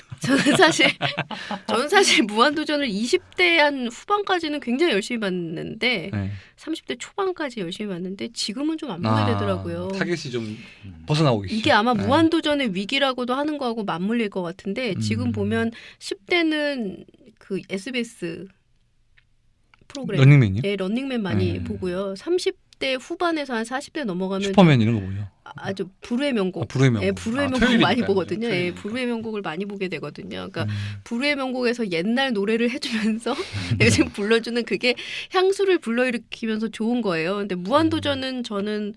저는 사실 무한도전을 20대 한 후반까지는 굉장히 열심히 봤는데 30대 초반까지 열심히 봤는데 지금은 좀 안 보게 되더라고요. 타겟이 좀 벗어나고 계시죠. 이게 아마 무한도전의 위기라고도 하는 거하고 맞물릴 것 같은데 지금 보면 10대는 그 SBS 프로그램 런닝맨이요? 예, 런닝맨 많이 보고요. 30대 후반에서 한 40대 넘어가면 슈퍼맨 이런 거 보죠. 아주 불후의 명곡. 불후의 명곡. 예, 불후의 명곡 많이 보거든요. 예, 불후의 명곡을 많이 보게 되거든요. 그러니까 불후의 명곡에서 옛날 노래를 해주면서 요즘 불러주는 그게 향수를 불러일으키면서 좋은 거예요. 근데 무한도전은 저는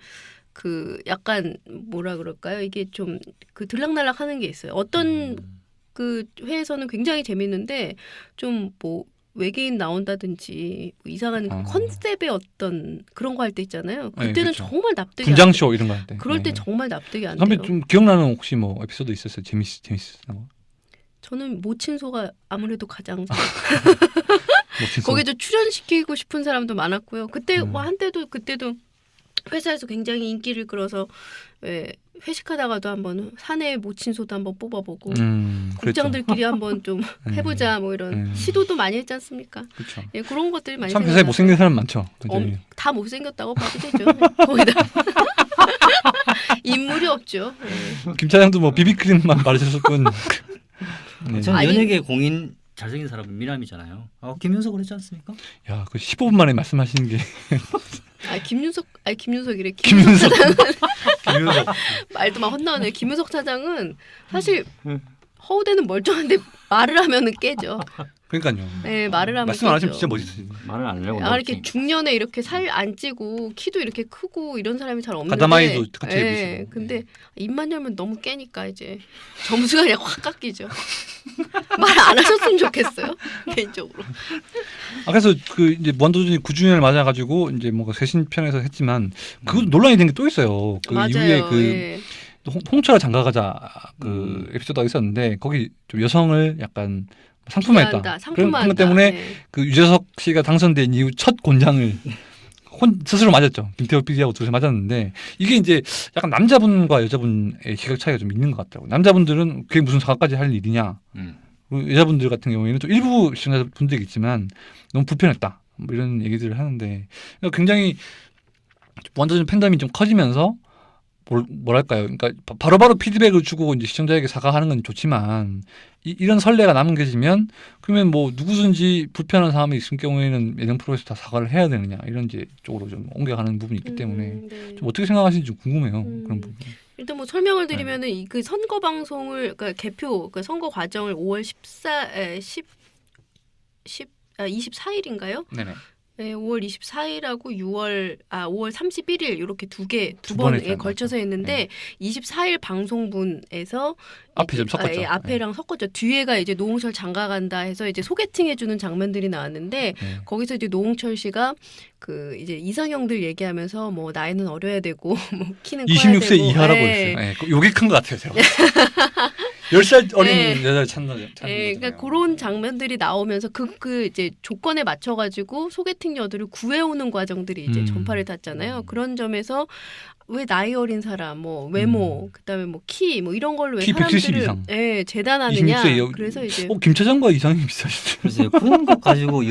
그 약간 뭐라 그럴까요? 이게 좀 그 들락날락 하는 게 있어요. 어떤 그 회에서는 굉장히 재밌는데 좀 뭐 외계인 나온다든지 뭐 이상한 컨셉의 어떤 그런 거 할 때 있잖아요. 그때는 네, 그렇죠. 정말 납득이 분장쇼 이런 거 할 때. 그럴 때 정말 납득이 안 선배 돼요. 좀 기억나는 혹시 뭐 에피소드 있었어요? 재밌었던 거? 저는 모친소가 아무래도 가장 모친소. 거기서 출연시키고 싶은 사람도 많았고요. 그때 뭐 그때도 회사에서 굉장히 인기를 끌어서 왜 회식하다가도 한번 사내 모친소도 한번 뽑아보고 국장들끼리 한번 좀 해보자 뭐 이런 시도도 많이 했지 않습니까? 그렇죠. 예, 그런 것들이 많이 참 회사에 못생긴 사람 많죠. 다 못생겼다고 봐도 되죠. 거기다 인물이 없죠. 예. 김 차장도 뭐 비비크림만 바르셨을 뿐. 네. 저는 연예계 공인 잘생긴 사람은 미남이잖아요. 김윤석 그랬지 않습니까? 야, 그 15분 만에 말씀하시는 게. 김윤석이래. 김윤석. 김윤석. 말도 막 헛나오네요. 김윤석 차장은 사실 허우대는 멀쩡한데 말을 하면은 깨져. 그러니까요. 네, 말을 하면 말씀 안 하시면 진짜 멋있으시네. 말을 안 하려고. 이렇게 중년에 이렇게 살 안 찌고 키도 이렇게 크고 이런 사람이 잘 없는데. 가다마이도 같이 네, 해보시고. 근데 입만 열면 너무 깨니까 이제 점수가 그냥 확 깎이죠. 말 안 하셨으면 좋겠어요. 개인적으로. 그래서 그 이제 무한도전이 9주년을 맞아가지고 이제 뭔가 쇄신편에서 했지만 그 논란이 된 게 또 있어요. 그 맞아요. 이후에 그 예. 홍철아 장가가자 그 에피소드가 있었는데 거기 좀 여성을 약간 상품화했다. 기여한다. 상품화한다. 그런 것 때문에 네. 그 유재석 씨가 당선된 이후 첫 곤장을 스스로 맞았죠. 김태호 PD하고 둘이 맞았는데 이게 이제 약간 남자분과 여자분의 시각 차이가 좀 있는 것 같더라고요. 남자분들은 그게 무슨 사과까지 할 일이냐. 그리고 여자분들 같은 경우에는 좀 일부 시청자분들이 있지만 너무 불편했다. 뭐 이런 얘기들을 하는데 그러니까 굉장히 완전 팬덤이 좀 커지면서 뭐랄까요? 그러니까 바로바로 피드백을 주고 이제 시청자에게 사과하는 건 좋지만 이런 선례가 남겨지면 그러면 뭐 누구든지 불편한 사람이 있을 경우에는 예능 프로에서 다 사과를 해야 되느냐 이런 이제 쪽으로 좀 옮겨가는 부분이 있기 때문에 네. 좀 어떻게 생각하시는지 좀 궁금해요. 그런 부분. 일단 뭐 설명을 드리면은 이 그 선거 방송을 그러니까 개표 그 선거 과정을 5월 24일인가요? 네네. 네, 5월 24일하고 5월 31일 이렇게 두 번 번에 했잖아요. 걸쳐서 했는데 24일 방송분에서 앞에 좀 섞었죠. 앞에랑 섞었죠. 뒤에가 이제 노홍철 장가 간다 해서 이제 소개팅 해주는 장면들이 나왔는데 거기서 이제 노홍철 씨가 그 이제 이상형들 얘기하면서 뭐 나이는 어려야 되고 뭐 키는 커야 26세 되고 이하라고 네. 했어요. 네, 요게 큰 것 같아요. 제가. 10살 어린 네. 여자를 찾는 네, 거잖아요. 그러니까 그런 장면들이 나오면서 그 이제 조건에 맞춰가지고 소개팅 여들을 구해오는 과정들이 이제 전파를 탔잖아요. 그런 점에서 왜 나이 어린 사람, 뭐 외모, 그다음에 뭐 키, 뭐 이런 걸로 왜 키 170 사람들을 이상. 재단하느냐. 26세 그래서 이제 김차장과 이상이 비슷하시죠. 글쎄요. 그런 것 가지고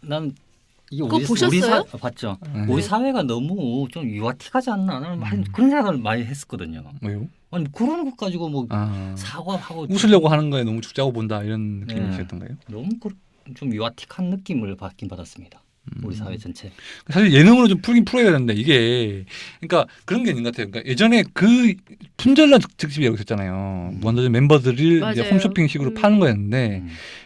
난 이게 그거 보셨어요? 봤죠. 네. 우리 사회가 너무 좀 유아틱하지 않나 나는 그런 생각을 많이 했었거든요. 왜요? 아니 그런 것 가지고 뭐 사과하고 웃으려고 하는 거에 너무 죽자고 본다 이런 느낌이셨던가요? 너무 좀 유아틱한 느낌을 받긴 받았습니다. 우리 사회 전체. 사실 예능으로 좀 풀긴 풀어야 되는데 이게 그러니까 그런 게 있는 것 같아요. 그러니까 예전에 그 품절난 특집이라고 있었잖아요. 무한도전 멤버들을 이제 맞아요. 홈쇼핑식으로 파는 거였는데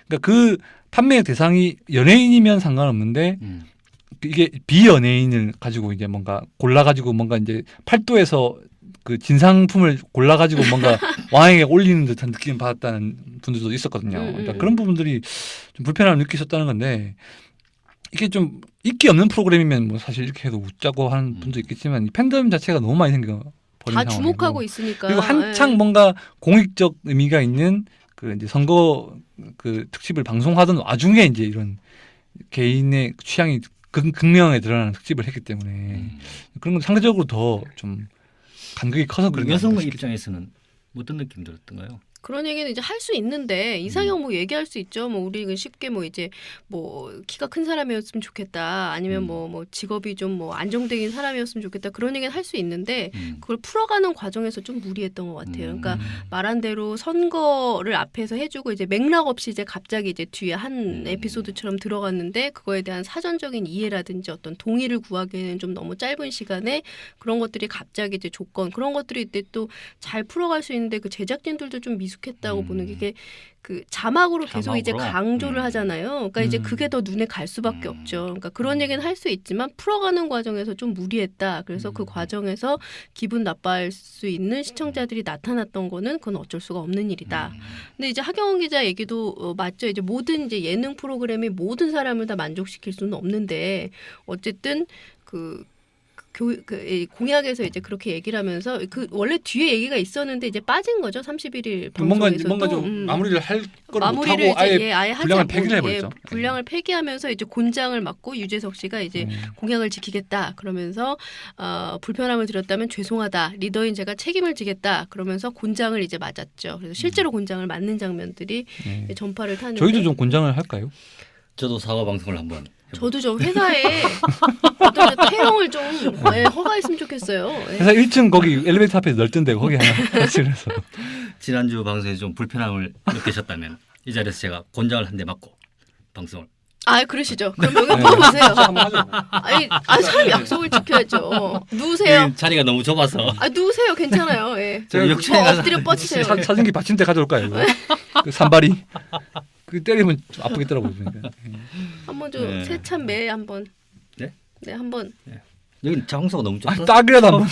그러니까 그 판매 대상이 연예인이면 상관없는데 이게 비연예인을 가지고 이제 뭔가 골라가지고 뭔가 이제 팔도에서 그 진상품을 골라가지고 뭔가 왕에게 올리는 듯한 느낌을 받았다는 분들도 있었거든요. 그러니까 그런 부분들이 좀 불편함을 느끼셨다는 건데 이게 좀 인기 없는 프로그램이면 뭐 사실 이렇게 해도 웃자고 하는 분도 있겠지만 이 팬덤 자체가 너무 많이 생겨 버린 다 상황이고 주목하고 있으니까. 그리고 한창 뭔가 공익적 의미가 있는 그 이제 선거 그 특집을 방송하던 와중에 이제 이런 개인의 취향이 극명하게 드러나는 특집을 했기 때문에 그런 건 상대적으로 더 좀 간극이 커서 그런 게 여성의 아닐까 싶기도 입장에서는 어떤 느낌 들었던가요? 그런 얘기는 이제 할 수 있는데 이상형 뭐 얘기할 수 있죠. 뭐 우리 쉽게 뭐 이제 뭐 키가 큰 사람이었으면 좋겠다. 아니면 뭐 직업이 좀 뭐 안정적인 사람이었으면 좋겠다. 그런 얘기는 할 수 있는데 그걸 풀어가는 과정에서 좀 무리했던 것 같아요. 그러니까 말한 대로 선거를 앞에서 해주고 이제 맥락 없이 이제 갑자기 이제 뒤에 한 에피소드처럼 들어갔는데 그거에 대한 사전적인 이해라든지 어떤 동의를 구하기에는 좀 너무 짧은 시간에 그런 것들이 갑자기 이제 조건 그런 것들이 이때 또 잘 풀어갈 수 있는데 그 제작진들도 좀 미숙했다고 보는 게 이게 그 자막으로 계속 이제 강조를 하잖아요. 그러니까 이제 그게 더 눈에 갈 수밖에 없죠. 그러니까 그런 얘기는 할 수 있지만 풀어가는 과정에서 좀 무리했다. 그래서 그 과정에서 기분 나빠할 수 있는 시청자들이 나타났던 거는 그건 어쩔 수가 없는 일이다. 근데 이제 하경원 기자 얘기도 맞죠. 이제 모든 이제 예능 프로그램이 모든 사람을 다 만족시킬 수는 없는데 어쨌든 공약에서 이제 그렇게 얘기를 하면서 그 원래 뒤에 얘기가 있었는데 이제 빠진 거죠. 31일 방송에서도 뭔가 좀 마무리를 할 걸 마무리를 못하고 이제 아예 하지 분량을 않고 폐기를 해버렸죠. 분량을 폐기하면서 이제 곤장을 맡고 유재석 씨가 이제 공약을 지키겠다 그러면서 불편함을 드렸다면 죄송하다 리더인 제가 책임을 지겠다 그러면서 곤장을 이제 맞았죠. 그래서 실제로 곤장을 맞는 장면들이 전파를 타는데 저희도 좀 곤장을 할까요? 저도 사과 방송을 한번 저도 좀 회사에 어떤 태용을 좀 허가했으면 좋겠어요. 회사 1층 거기 엘리베이터 앞에 넓던데 거기 하나 설치해서 지난주 방송에 좀 불편함을 느끼셨다면 이 자리에서 제가 곤장을 한 대 맞고 방송을 그러시죠. 그럼 여기 물어보세요. 아니, 사람 약속을 지켜야죠. 누우세요. 자리가 너무 좁아서. 누우세요. 괜찮아요. 예. 제가 역전에 가서 엎드려 뻗치세요. 사진기 받침대 가져올까요? 그 산발이 그 때리면 좀 아프겠더라고요. 그러니까. 한번 좀 세찬 매 한번. 네? 네, 한번. 여기 장소가 너무 좁아서. 딱이라도 한번.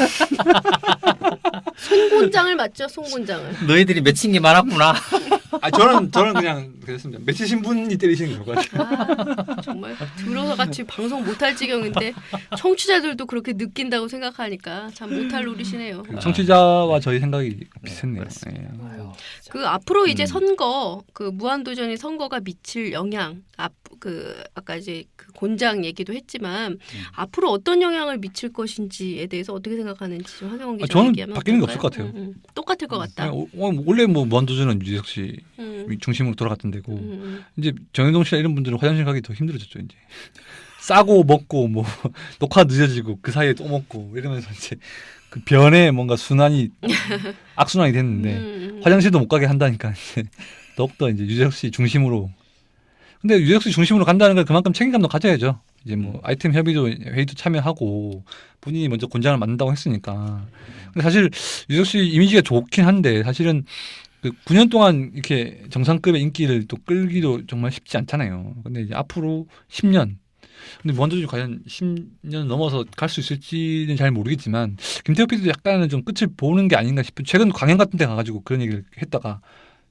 송곤장을 맞죠? 송곤장을. 너희들이 맺힌 게 많았구나. 저는 그냥 괜찮습니다. 매체 신분이 때리시는 결과. 정말 들어서 같이 방송 못할 지경인데 청취자들도 그렇게 느낀다고 생각하니까 참 못할 노릇이네요. 청취자와 저희 생각이 비슷했네요. 네. 그 앞으로 이제 선거, 그 무한도전이 선거가 미칠 영향, 아까 이제 그 곤장 얘기도 했지만 앞으로 어떤 영향을 미칠 것인지에 대해서 어떻게 생각하는지 좀 하경원 기자 저는 얘기하면 바뀌는 게 어떨까요? 없을 것 같아요. 똑같을 것 같다. 원래 뭐 무한도전은 유재석 씨 중심으로 돌아갔던 데고 이제 정현동 씨나 이런 분들은 화장실 가기 더 힘들어졌죠. 이제 싸고 먹고 뭐 녹화 늦어지고 그 사이에 또 먹고 이러면서 이제 그 변에 뭔가 순환이 악순환이 됐는데 화장실도 못 가게 한다니까 이제 더욱더 이제 유재석 씨 중심으로. 근데 유재석 씨 중심으로 간다는 건 그만큼 책임감도 가져야죠. 이제 뭐 아이템 협의도 회의도 참여하고 본인이 먼저 곤장을 만든다고 했으니까. 근데 사실 유재석 씨 이미지가 좋긴 한데 사실은 그 9년 동안 이렇게 정상급의 인기를 또 끌기도 정말 쉽지 않잖아요. 근데 이제 앞으로 10년. 근데 무한도전이 과연 10년 넘어서 갈 수 있을지는 잘 모르겠지만 김태호 PD도 약간은 좀 끝을 보는 게 아닌가 싶은. 최근 강연 같은 데 가가지고 그런 얘기를 했다가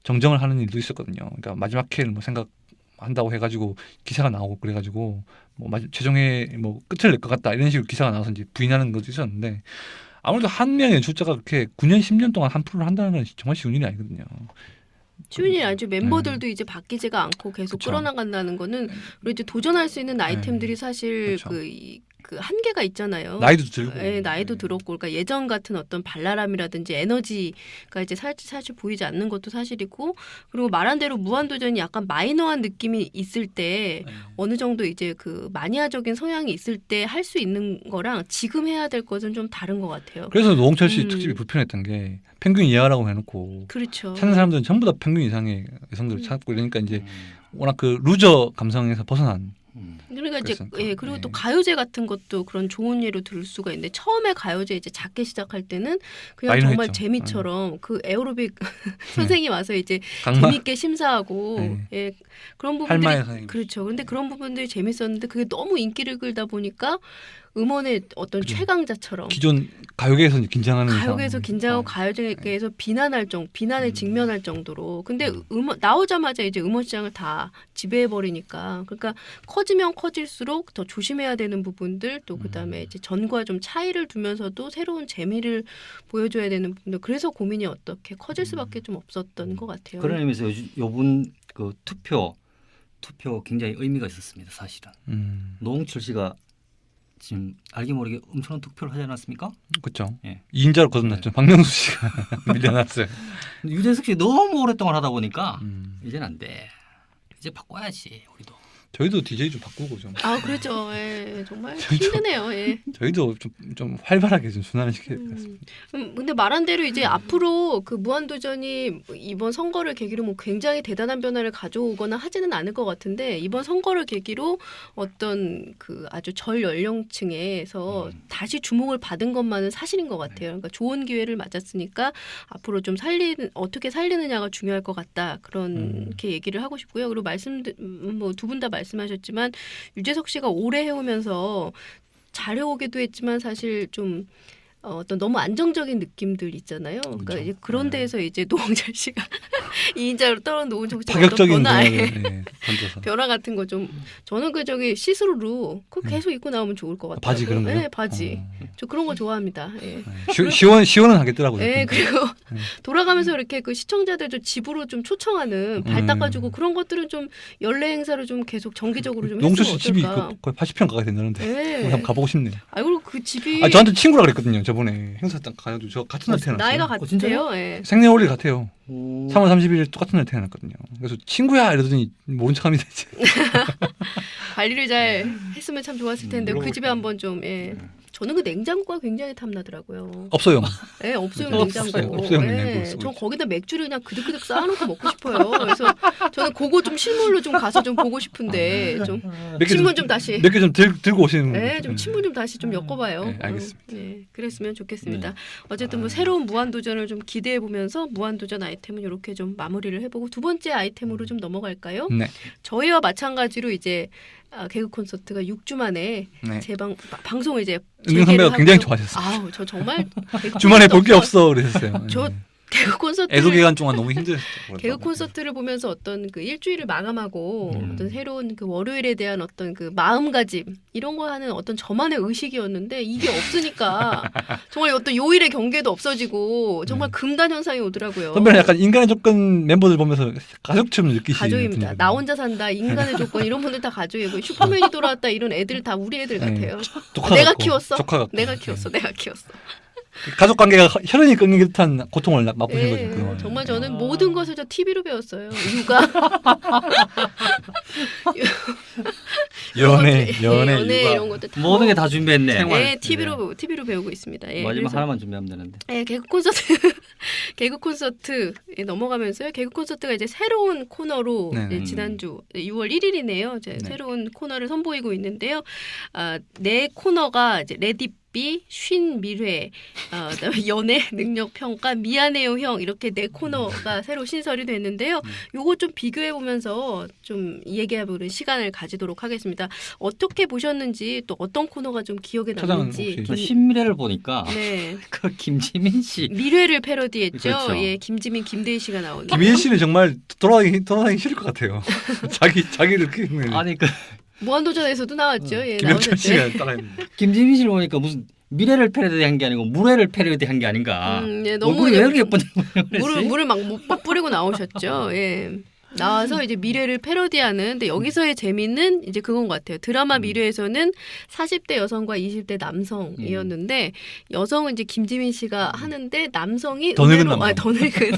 정정을 하는 일도 있었거든요. 그러니까 마지막 회를 뭐 생각한다고 해가지고 기사가 나오고 그래가지고 뭐 최종회 뭐 끝을 낼 것 같다 이런 식으로 기사가 나와서 이제 부인하는 것도 있었는데 아무래도 한 명의 연출자가 그렇게 9년 10년 동안 한 프로를 한다는 건 정말 쉬운 일이 아니거든요. 쉬운 일이 아니죠. 멤버들도 이제 바뀌지가 않고 계속 그쵸. 끌어나간다는 거는 그리고 이제 도전할 수 있는 아이템들이 사실 그쵸. 그 한계가 있잖아요. 나이도 들고. 네, 나이도 들었고, 그러니까 예전 같은 어떤 발랄함이라든지 에너지가 이제 사실 보이지 않는 것도 사실이고, 그리고 말한 대로 무한도전이 약간 마이너한 느낌이 있을 때 어느 정도 이제 그 마니아적인 성향이 있을 때 할 수 있는 거랑 지금 해야 될 것은 좀 다른 것 같아요. 그래서 노홍철 씨 특집이 불편했던 게 평균 이하라고 해놓고 그렇죠. 찾는 사람들은 전부 다 평균 이상의 여성들을 찾고 이러니까 이제 워낙 그 루저 감성에서 벗어난. 그러니까 이제 그랬으니까. 예, 그리고 또 네. 가요제 같은 것도 그런 좋은 예로 들 수가 있는데 처음에 가요제 이제 작게 시작할 때는 그냥 마이너했죠. 정말 재미처럼 그 에어로빅 선생님 와서 이제 강마 재밌게 심사하고 네. 예, 그런 할마의 부분들이 선생님. 그렇죠. 그런데 그런 부분들이 재밌었는데 그게 너무 인기를 끌다 보니까 음원의 어떤 그죠. 최강자처럼 기존 가요계에서 이제 긴장하는 가요계에서 이상. 긴장하고 어. 가요계에서 비난에 직면할 정도로. 근데 음원 나오자마자 이제 음원 시장을 다 지배해 버리니까. 그러니까 커지면 커질수록 더 조심해야 되는 부분들 또 그다음에 이제 전과 좀 차이를 두면서도 새로운 재미를 보여줘야 되는 부분들. 그래서 고민이 어떻게 커질 수밖에 좀 없었던 것 같아요. 그런 의미에서 요번 그 투표 굉장히 의미가 있었습니다. 사실은 노홍철 씨가 지금 알게 모르게 엄청난 득표를 하지 않았습니까? 그렇죠. 예. 2인자로 거듭났죠. 박명수 씨가 밀려났어요. 유재석 씨 너무 오랫동안 하다 보니까 이제는 안 돼. 이제 바꿔야지 우리도. 저희도 DJ 좀 바꾸고 좀. 아 그렇죠. 예, 정말 저희도- 힘드네요. 예. 저희도 좀 활발하게 좀 순환을 시켜야 될 것 같습니다. 근데 말한 대로 이제 앞으로 그 무한도전이 이번 선거를 계기로 뭐 굉장히 대단한 변화를 가져오거나 하지는 않을 것 같은데 이번 선거를 계기로 어떤 그 아주 절 연령층에서 다시 주목을 받은 것만은 사실인 것 같아요. 그러니까 좋은 기회를 맞았으니까 앞으로 좀 어떻게 살리느냐가 중요할 것 같다. 그렇게 얘기를 하고 싶고요. 그리고 뭐 두 분 다 말씀하셨지만 유재석 씨가 오래 해오면서 잘해오기도 했지만 사실 좀 어떤 너무 안정적인 느낌들 있잖아요. 그러니까 그렇죠. 이제 그런 데에서 이제 노홍철 씨가 2인자로 떨어진 노홍철 씨가 파격적인 어떤 변화를 던져서. 변화 같은 거 좀 저는 그 저기 시스루로 그거 계속 입고 나오면 좋을 것 같아요. 바지 그런 거요? 네, 바지. 저 그런 거 좋아합니다. 예. 시원은 하겠더라고요. 네, 그리고 돌아가면서 이렇게 그 시청자들 좀 집으로 좀 초청하는 발 닦아주고 그런 것들은 좀 연례 행사를 좀 계속 정기적으로 좀 노홍철 했으면 씨 집이 어떨까. 거의 80평 가까이 된다는데 네. 한번 가보고 싶네요. 아 그리고 그 집이 저한테 친구라 그랬거든요. 저번에 행사 딱 가도 저 같은 날 태어났어요. 나이가 같대요. 예. 생년월일 같아요. 3월 30일 똑같은 날 태어났거든요. 그래서 친구야 이러더니 모른 척합니다. 이제. 관리를 잘 했으면 참 좋았을 텐데 그 집에 한번 좀 예. 저는 그 냉장고가 굉장히 탐나더라고요. 없어요. 네, 없어요 없어요. 냉장고. 없어요, 네, 냉장고 쓰고 전 있죠. 거기다 맥주를 그냥 그득그득 쌓아놓고 먹고 싶어요. 그래서 저는 그거 좀 실물로 좀 가서 좀 보고 싶은데 좀 친문 좀 다시. 몇 개 좀 들고 오시는. 네, 좀 친문 좀 다시 좀 엮어봐요. 네, 알겠습니다. 네, 그랬으면 좋겠습니다. 어쨌든 뭐 새로운 무한도전을 좀 기대해 보면서 무한도전 아이템은 이렇게 좀 마무리를 해보고 두 번째 아이템으로 좀 넘어갈까요? 네. 저희와 마찬가지로 이제 개그 콘서트가 6주 만에 네. 방송을 이제 은근 선배가 재개를 굉장히 하고요. 좋아하셨어요. 아우 저 정말 개그 주말에 콘서트 볼 게 없어 그러셨어요. 저 개그 콘서트 애도 기간 동안 너무 힘들었죠. 개그 콘서트를 보면서 어떤 그 일주일을 마감하고 어떤 새로운 그 월요일에 대한 어떤 그 마음가짐 이런 거 하는 어떤 저만의 의식이었는데 이게 없으니까 정말 어떤 요일의 경계도 없어지고 정말 금단 현상이 오더라고요. 선배는 약간 인간의 조건 멤버들 보면서 가족처럼 느끼시는 가족입니다. 나 혼자 산다, 인간의 조건 이런 분들 다 가족이고 슈퍼맨이 돌아왔다 이런 애들 다 우리 애들 같아요. 조카 내가 같고, 키웠어. 조카 같고. 내가 키웠어. 내가 키웠어. 가족 관계가 혈연이 끊긴 듯한 고통을 맛보신 거죠. 그동안. 정말 저는 모든 것을 저 TV로 배웠어요. 육아, 연애 육아. 육아. 이런 것들 다 모든 게 다 준비했네. 생활. 네, TV로 배우고 있습니다. 예, 마지막 그래서 하나만 준비하면 되는데. 네, 개그 콘서트에 넘어가면서요. 개그 콘서트가 이제 새로운 코너로 네. 이제 지난주 6월 1일이네요. 이제 새로운 코너를 선보이고 있는데요. 네 코너가 이제 레디비, 쉰 미래, 그다음에 연애 능력 평가, 미안해요 형 이렇게 네 코너가 새로 신설이 됐는데요. 요거 좀 비교해 보면서 좀 얘기해보는 시간을 가지도록 하겠습니다. 어떻게 보셨는지 또 어떤 코너가 좀 기억에 차장은 남는지. 혹시 저 신미래를 보니까 네. 그 김지민 씨. 미래를 패러디했죠. 그렇죠. 예, 김지민, 김대희 씨가 나오는. 김희애 씨는 정말 돌아다니기 싫을 것 같아요. 자기를 아니 그 무한도전에서도 나왔죠. 예, 김영철 나오셨죠. 씨가 따라했는데. 김지민 씨를 보니까 무슨 미래를 패러디한 게 아니고 물회를 패러디한 게 아닌가. 예, 너무 얼굴이 왜 이렇게 예쁜지 물을 막 뿌리고 나오셨죠. 예. 나와서 이제 미래를 패러디하는. 근데 여기서의 재미는 이제 그건 것 같아요. 드라마 미래에서는 40대 여성과 20대 남성이었는데 여성은 이제 김지민 씨가 하는데 남성이 더 늙은 의외로- 남성. 더 늙은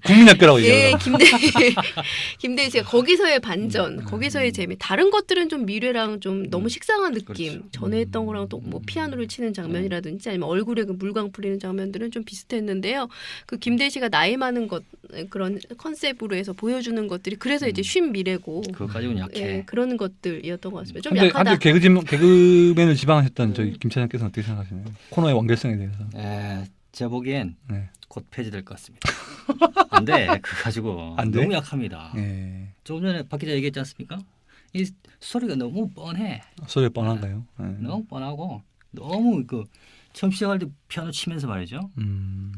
국민학교라고 예, 얘기하잖아. 김대희 씨가 거기서의 반전, 거기서의 재미. 다른 것들은 좀 미래랑 좀 너무 식상한 느낌. 그렇죠. 전에 했던 거랑 또 뭐 피아노를 치는 장면이라든지 아니면 얼굴에 그 물광 뿌리는 장면들은 좀 비슷했는데요. 그 김대희 씨가 나이 많은 것 그런 컨셉으로 해서 보여주는 것들이 그래서 이제 쉰 미래고. 그거 가지고는 약해. 예, 그런 것들이었던 것 같습니다. 좀 한때 약하다. 개그맨을 지방하셨던 저희 김 차장께서는 어떻게 생각하시나요? 코너의 완결성에 대해서. 제 보기엔 네. 곧 폐지될 것 같습니다. 안 돼. 그거 가지고 안 돼? 너무 약합니다. 예. 조금 전에 박 기자 얘기했지 않습니까? 이 소리가 너무 뻔해. 소리 뻔한가요? 예. 너무 뻔하고 너무 그 처음 시작할 때 피아노 치면서 말이죠.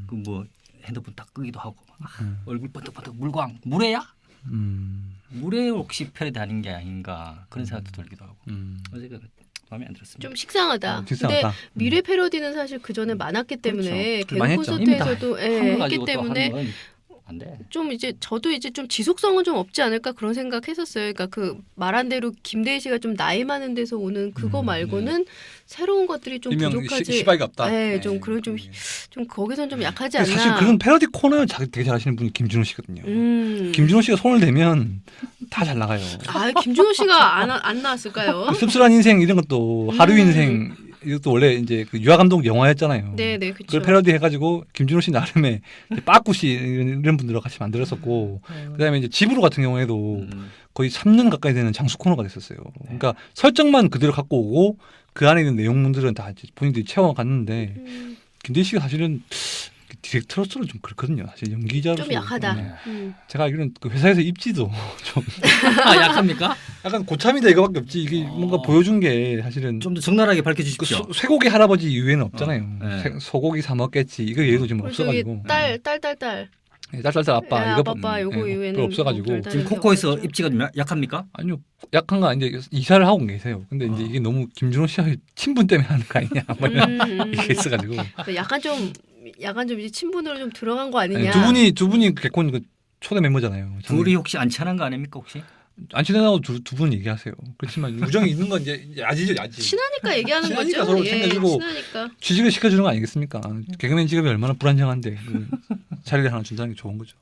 그 뭐 핸드폰 딱 끄기도 하고 얼굴 번뜩번뜩 물광 물회야? 물회 혹시 패러디 하는 게 아닌가 그런 생각도 들기도 하고 어제가 마음에 안 들었습니다. 좀 식상하다. 식상하다. 근데 미래 패러디는 사실 그 전에 많았기 때문에 그렇죠. 많이 개그 했죠. 콘서트에서도 예, 한거 했기 가지고 또 때문에 하는 건 안 돼. 좀 이제 저도 이제 좀 지속성은 좀 없지 않을까 그런 생각했었어요. 그러니까 그 말한 대로 김대희 씨가 좀 나이 많은 데서 오는 그거 말고는 새로운 것들이 좀 일명 부족하지. 시바이가 없다. 네, 좀 그런 좀 거기선 좀 약하지 않나. 사실 그런 패러디 코너 되게 잘하시는 분이 김준호 씨거든요. 김준호 씨가 손을 대면 다 잘 나가요. 아, 김준호 씨가 안 나왔을까요? 씁쓸한 인생 이런 것도 하루 인생 이것도 원래 이제 그 유아 감독 영화였잖아요. 네, 그렇죠. 그걸 패러디 해가지고 김준호 씨 나름의 빠꾸 씨 이런 분들과 같이 만들었었고 그다음에 이제 집으로 같은 경우에도 거의 3년 가까이 되는 장수 코너가 됐었어요. 그러니까 설정만 그대로 갖고 오고 그 안에 있는 내용물들은 다 이제 본인들이 채워갔는데 김대희 씨가 사실은 디렉터로서는 좀 그렇거든요. 사실 연기자로서 좀 약하다. 네. 제가 알기로는 그 회사에서 입지도 좀 약합니까? 약간 고참이다 이거밖에 없지. 이게 뭔가 보여준 게 사실은 좀 더 적나라하게 그 밝혀주십시오. 쇠고기 할아버지 이후에는 없잖아요. 네. 소고기 사 먹겠지. 이거 얘도 지금 없어가지고. 딸. 딸딸딸 아빠 예, 이거 아빠 요거 이후에는 그거 없어가지고. 뭐 별다른 지금 게 코코에서 없었죠. 입지가 좀 약합니까? 아니요 약한 거 아닌데 이사를 하고 계세요. 근데 이제 이게 너무 김준호 씨의 친분 때문에 하는 거 아니냐 뭐 이런 이게 있어가지고. 약간 좀 이제 친분으로 좀 들어간 거 아니냐. 두 분이 개콘 그 초대 멤버잖아요. 둘이 혹시 안 친한 거 아닙니까 혹시? 안 친하다고 두 분 얘기하세요. 그렇지만 우정이 있는 건 이제 아지죠 아지. 친하니까 얘기하는 친하니까 거죠. 서로 예, 챙겨주고 친하니까. 취직을 시켜주는 거 아니겠습니까? 개그맨 직업이 얼마나 불안정한데 자리를 하나 준다는 게 좋은 거죠.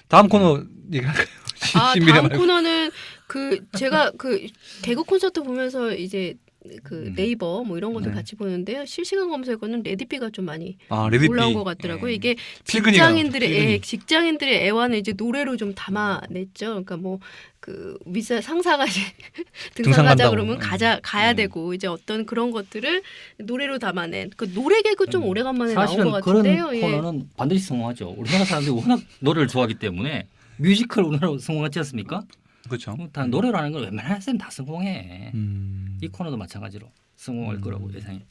다음 코너 얘기할까요? 신비래 다음 말고. 코너는 제가 개그 콘서트 보면서 이제 네이버 뭐 이런 것들 네. 같이 보는데요. 실시간 검색어는 레디비가 좀 많이 레디비. 올라온 것 같더라고요. 이게 필근이가 직장인들의 애환을 이제 노래로 좀 담아냈죠. 그러니까 뭐 위사 상사가 이제 등산 가자 간다고. 그러면 가야 되고 이제 어떤 그런 것들을 노래로 담아낸 그 노래 개그 좀 오래간만에 나온 사실은 것 그런 같은데요. 예. 코너는 반드시 성공하죠. 우리나라 사람들이 워낙 노래를 좋아하기 때문에 뮤지컬 우리나라 성공하지 않습니까? 그렇죠. 다 노래로 하는 걸 웬만한 사람 다 성공해. 음. 이 코너도 마찬가지로 성공할 거라고 예상해.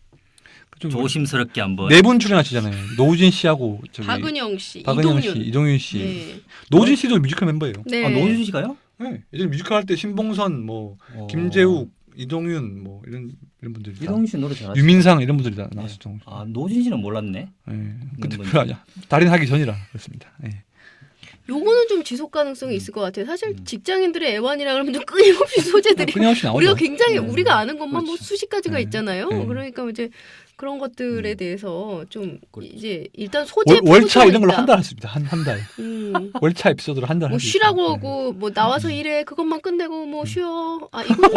조심스럽게 한번. 네 분 출연하시잖아요. 노우진 씨하고 박은영 씨, 박은영 씨, 이동윤 씨. 네. 노우진 씨도 뮤지컬 멤버예요. 네. 아, 노우진 씨가요? 네. 예전에 뮤지컬 할 때 신봉선, 뭐 김재욱, 이동윤 뭐 이런 분들이 이동윤 씨 노래 잘하죠. 유민상 이런 분들이 다 나왔었죠. 네. 아, 노우진 씨는 몰랐네. 네. 그때 별로 아니야. 달인하기 전이라 그렇습니다. 네. 요거는 좀 지속 가능성이 있을 것 같아요. 사실 직장인들의 애완이라 그러면 좀 끊임없이 소재들이 끊임없이 나오죠. 우리가 굉장히 우리가 아는 것만 뭐 그렇지. 수십 가지가 네. 있잖아요. 네. 그러니까 이제 그런 것들에 대해서 좀 그렇지. 이제 일단 소재 월차 이런 걸로 한 달 했습니다. 한 달. 음. 월차 에피소드로 한 달. 뭐 쉬라고 하고 뭐 나와서 일해 그것만 끝내고 뭐 쉬어. 아 이거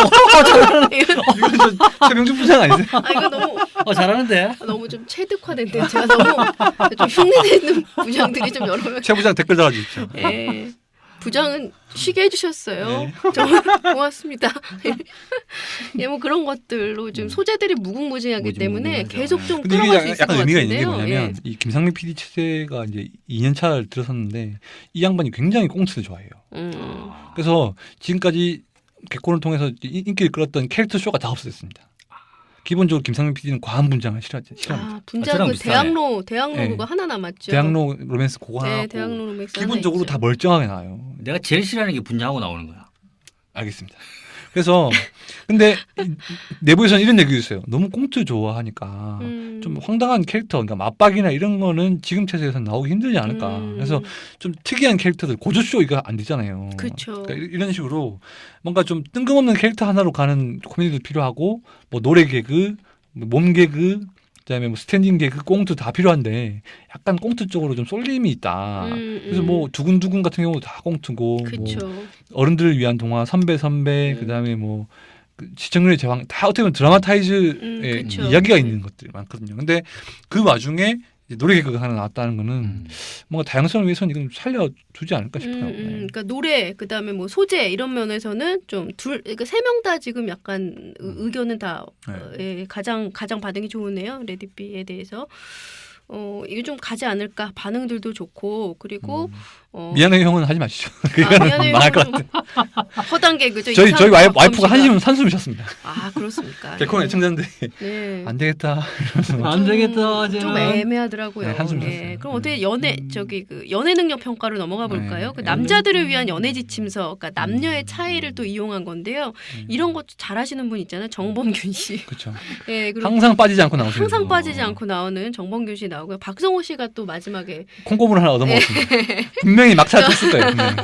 이건 최명준 부장 아니세요? 아 이거 너무 잘하는데. 너무 좀 체득화된데 제가 너무 좀 흉내내는 부장들이 좀 여러 명. 최 부장 댓글 달아주십시오. 예. 부장은 쉬게 해주셨어요. 정말 고맙습니다. 예, 뭐 그런 것들로 좀 소재들이 무궁무진하기 때문에 계속 좀 근데 끌어갈 수 이게 있을 것 약간 의미가 있는 게 같은데요. 뭐냐면 이 김상민 PD 체제가 이제 2년 차를 들어섰는데 이 양반이 굉장히 꽁트를 좋아해요. 그래서 지금까지 개콘을 통해서 인기를 끌었던 캐릭터 쇼가 다 없어졌습니다. 기본적으로 김상민 PD는 과한 분장을 싫어합니다. 아, 분장 그 대학로 네. 그거 하나 남았죠. 대학로 로맨스 그거 하나 네, 하고 대학로 로맨스 기본적으로 다 멀쩡하게 나와요. 내가 제일 싫어하는 게 분장하고 나오는 거야. 알겠습니다. 그래서 근데 내부에서는 이런 얘기도 있어요. 너무 꽁트 좋아하니까 좀 황당한 캐릭터, 그러니까 맞박이나 이런 거는 지금 체제에서는 나오기 힘들지 않을까. 그래서 좀 특이한 캐릭터들, 고조쇼 이거 안 되잖아요. 그렇죠. 그러니까 이런 식으로 뭔가 좀 뜬금없는 캐릭터 하나로 가는 코미디도 필요하고, 뭐 노래 개그, 몸 개그, 그다음에 뭐 스탠딩 개그, 꽁트 다 필요한데 약간 꽁트 쪽으로 좀 쏠림이 있다. 그래서 뭐 두근두근 같은 경우도 다 꽁트고, 그쵸. 뭐 어른들을 위한 동화 선배 그다음에 뭐 시청률의 제왕 다 어떻게 보면 드라마타이즈의 그쵸. 이야기가 있는 것들이 많거든요. 근데 그 와중에 이제 노래 개그가 하나 나왔다는 거는 뭔가 다양성을 위해서는 이건 살려주지 않을까 싶어요. 네. 그러니까 노래 그다음에 뭐 소재 이런 면에서는 좀 그러니까 세 명 다 지금 약간 의견은 다 예, 가장 반응이 좋으네요. 레디비에 대해서. 이게 좀 가지 않을까 반응들도 좋고 그리고 미안해 형은 하지 마시죠. 미안해 망할 것 같아. 허당 개그죠. 저희 와이프가 한숨을 쉬었습니다. 아 그렇습니까? 개콘 애청자인데 네. 안 되겠다. 안 되겠다. 좀 애매하더라고요. 네, 한숨 쉬었어요. 그럼 어떻게 연애 연애 능력 평가로 넘어가 볼까요? 그 남자들을 위한 연애 지침서, 그러니까 남녀의 차이를 또 이용한 건데요. 이런 것도 잘하시는 분 있잖아요, 정범균 씨. 그렇죠. 네, 그리고 항상 빠지지 않고 나오시는. 항상 빠지지 않고 나오는 정범균 씨 나오고요. 박성호 씨가 또 마지막에 콩고물 하나 얻어먹었습니다. 분명히 막차 탔을 거예요. 분명히.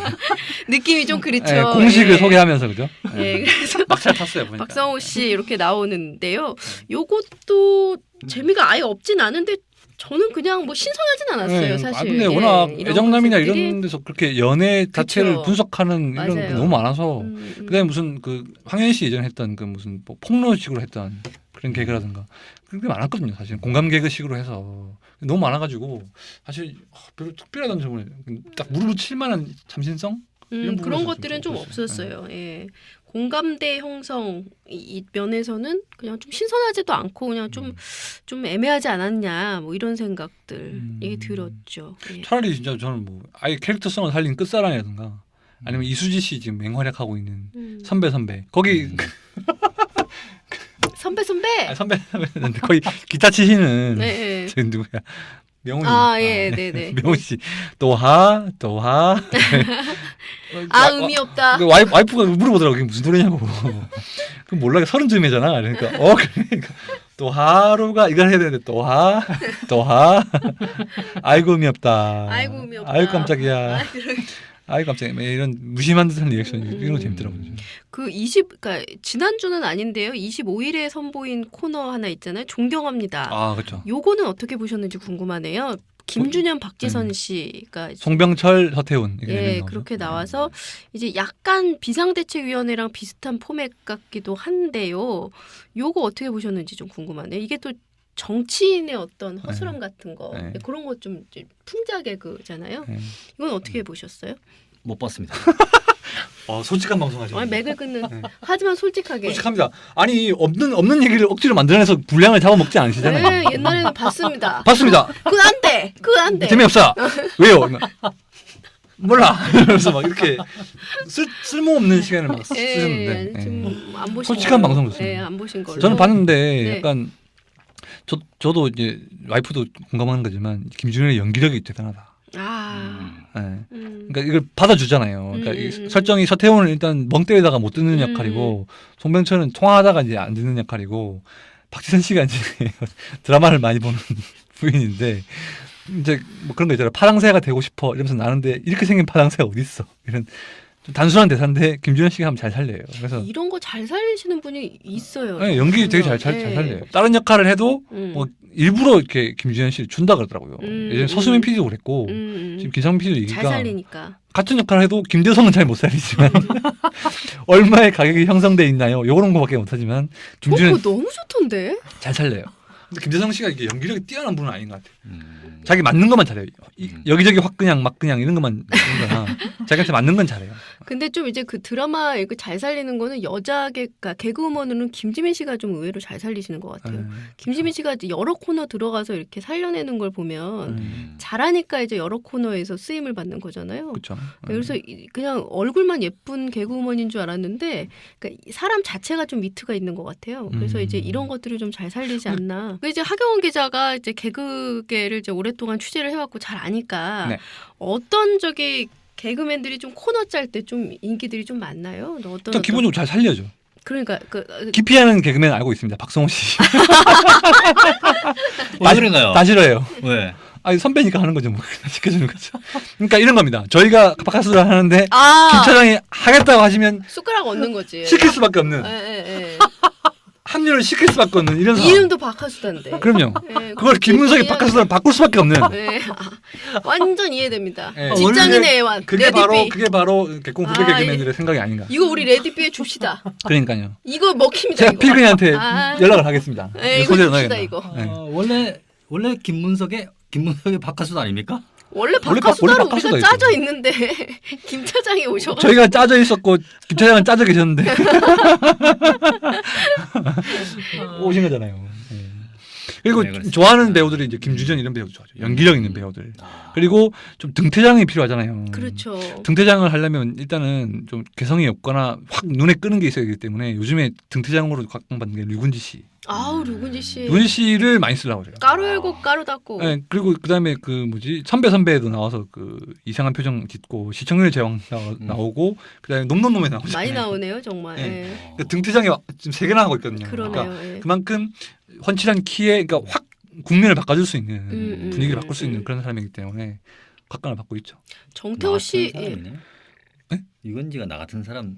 느낌이 좀 그렇죠. 네, 공식을 소개하면서 그죠? 네, 그래서 막차 탔어요. 보니까. 박성호 씨 이렇게 나오는데요. 요것도 재미가 아예 없진 않은데 저는 그냥 뭐 신선하진 않았어요, 네, 사실. 근데 워낙 이런 애정남이나 모습들이. 이런 데서 그렇게 연애 자체를 그쵸. 분석하는 이런 게 맞아요. 너무 많아서 그다음에 무슨 그 황현 씨 예전에 했던 그 무슨 뭐 폭로식으로 했던 그런 개그라든가 그런 게 많았거든요. 사실 공감 개그식으로 해서 너무 많아가지고 사실 별로 특별하다는 점을 딱 무릎을 칠 만한 참신성 이런 그런 부분에서 것들은 좀 없었어요. 없었어요. 예. 공감대 형성 이 면에서는 그냥 좀 신선하지도 않고 그냥 좀 애매하지 않았냐 뭐 이런 생각들이 들었죠. 예. 차라리 진짜 저는 뭐 아예 캐릭터성을 살린 끝사랑이라든가 아니면 이수지 씨 지금 맹활약하고 있는 선배 거기 선배인데 거기 기타 치시는 네. 저 누구야 명훈 네네. 명훈 씨 또하 의미 없다. 그 와이프가 물어보더라고 그게 무슨 소리냐고 그럼 몰라 30쯤이잖아 그러니까 그러니까 또 하루가 이걸 해야 되는데 또하 아이고 의미 없다 아이고 깜짝이야 아이 깜짝이야 이런 무심한 듯한 리액션 이런 거 재밌더라고요. 그러니까 지난주는 아닌데요. 25일에 선보인 코너 하나 있잖아요. 존경합니다. 아 그렇죠. 요거는 어떻게 보셨는지 궁금하네요. 김준현, 박지선 씨가 송병철, 서태훈 예 그렇게 나와서 이제 약간 비상대책위원회랑 비슷한 포맷 같기도 한데요. 요거 어떻게 보셨는지 좀 궁금하네요. 이게 또 정치인의 어떤 허술함 같은 거 그런 것 좀 풍자 개그잖아요. 이건 어떻게 보셨어요? 못 봤습니다. 솔직한 방송하죠. 맥을 끊는. 하지만 솔직하게. 솔직합니다. 아니 없는 얘기를 억지로 만들어내서 분량을 잡아먹지 않으시잖아요. 네, 옛날에는 봤습니다. 봤습니다. 그건 안 돼. 재미없어. 왜요? 몰라. 그래서 막 이렇게 쓸모없는 시간을 막 쓰셨는데. 지금 안 보신 솔직한 방송 좋습니다. 네, 안 보신 걸로. 저는 봤는데 약간 저도 이제 와이프도 공감하는 거지만 김준현의 연기력이 대단하다. 네. 그러니까 이걸 받아주잖아요. 그러니까 이 설정이 서태훈은 일단 멍 때리다가 못 듣는 역할이고 송병철은 통화하다가 이제 안 듣는 역할이고 박지선 씨가 이제 드라마를 많이 보는 부인인데 이제 뭐 그런 거 있잖아요. 파랑새가 되고 싶어 이러면서 나는데 이렇게 생긴 파랑새가 어디 있어? 이런 좀 단순한 대사인데 김준현 씨가 하면 잘 살려요. 그래서 이런 거 잘 살리시는 분이 있어요. 네, 연기 되게 잘 살려요. 다른 역할을 해도 뭐 일부러 이렇게 김준현 씨를 준다 그러더라고요. 예전에 서수민 PD도 그랬고 지금 김상민 PD도 얘기가 잘 살리니까. 같은 역할을 해도 김대성은 잘 못 살리지만 얼마의 가격이 형성돼 있나요? 요런 거밖에 못하지만 김준현 그거 너무 좋던데. 잘 살려요. 근데 김대성 씨가 이게 연기력이 뛰어난 분은 아닌 것 같아요. 자기 맞는 것만 잘해요. 여기저기 확 그냥 막 그냥 이런 것만 하는 거나 자기한테 맞는 건 잘해요. 근데 좀 이제 그 드라마 이거 잘 살리는 거는 여자 개그우먼으로는 김지민 씨가 좀 의외로 잘 살리시는 것 같아요. 김지민 씨가 이제 여러 코너 들어가서 이렇게 살려내는 걸 보면 잘하니까 이제 여러 코너에서 쓰임을 받는 거잖아요. 그렇죠. 그래서 그냥 얼굴만 예쁜 개그우먼인 줄 알았는데 그러니까 사람 자체가 좀 위트가 있는 것 같아요. 그래서 이제 이런 것들을 좀 잘 살리지 않나. 이제 하경원 기자가 이제 개그계를 이제 오랫동안 취재를 해왔고 잘 아니까 네. 어떤 개그맨들이 좀 코너 짤 때 좀 인기들이 좀 많나요? 일단 기본적으로 잘 살려줘. 그러니까 기피하는 개그맨 알고 있습니다. 박성호 씨. 왜 그런가요? 다 싫어해요. 왜? 아니 선배니까 하는 거죠. 뭐 지켜주는 거죠. 그러니까 이런 겁니다. 저희가 바카스를 하는데 김 차장이 하겠다고 하시면 숟가락 얹는 거지. 시킬 수밖에 없는. 합류를 시킬 수밖에 없는 이런 상황. 이름도 바카수단데. 그럼요. 그걸 김문석이 바카스를 바꿀 수밖에 없는. 완전 이해됩니다. 네. 직장인의 애완. 그게 바로 개콘 후배 개그맨들의 생각이 아닌가. 이거 우리 레디비에 줍시다. 그러니까요. 이거 먹힙니다. 제가 이거. 필근이한테 연락을 하겠습니다. 이거 줍시다 이거. 원래 김문석의 바카스도 아닙니까? 원래 바카수다로 우리가 바카수다 짜져 있는데 김 차장이 오셔가지고 저희가 짜져 있었고 김 차장은 짜져 계셨는데 오신 거잖아요. 그리고 좋아하는 배우들이 이제 김주전 이런 배우도 좋아하죠. 연기력 있는 배우들. 그리고 좀 등퇴장이 필요하잖아요. 그렇죠. 등퇴장을 하려면 일단은 좀 개성이 없거나 확 눈에 끄는 게 있어야 되기 때문에 요즘에 등퇴장으로 각광받는 게 류근지 씨. 류근지 씨. 류근지 씨를 많이 쓰려고 그래요. 가루 열고 가루 닦고. 네, 그리고 그다음에 그 뭐지 선배에도 나와서 그 이상한 표정 짓고 시청률 제왕 나오고 그다음에 놈놈놈에 나오죠. 많이 나오네요 정말. 네. 그러니까 등퇴장이 지금 3개나 하고 있거든요. 그러네요. 그러니까 그만큼 훤칠한 키에 그러니까 확 국면을 바꿔줄 수 있는 분위기를 바꿀 수 있는 그런 사람이기 때문에 각광을 받고 있죠. 정태호 씨. 네? 유건지가 나 같은 사람인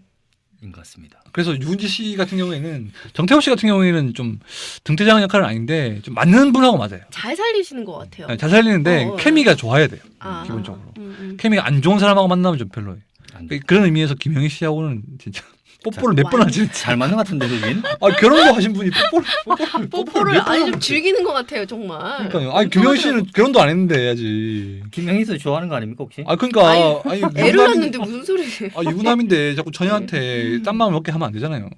것 같습니다. 그래서 유근지 씨 같은 경우에는 정태호 씨 같은 경우에는 좀 등퇴장 역할은 아닌데 좀 맞는 분하고 맞아요. 잘 살리시는 것 같아요. 네, 잘 살리는데 케미가 좋아야 돼요. 기본적으로. 케미가 안 좋은 사람하고 만나면 좀 별로예요. 그런 의미에서 김영희 씨하고는 진짜 뽀뽀를 몇 번 하지? 잘 맞는 것 같은데 여긴? 결혼도 하신 분이 뽀뽀를 아니 좀 즐기는 것 같아요 정말. 그러니까요. 김영희 씨는 결혼도 안 했는데 해야지. 김영희도 좋아하는 거 아닙니까 혹시? 그러니까 애를 낳는데 무슨 소리예요? 유부남인데 자꾸 처녀한테 딴 마음 먹게 하면 안 되잖아요.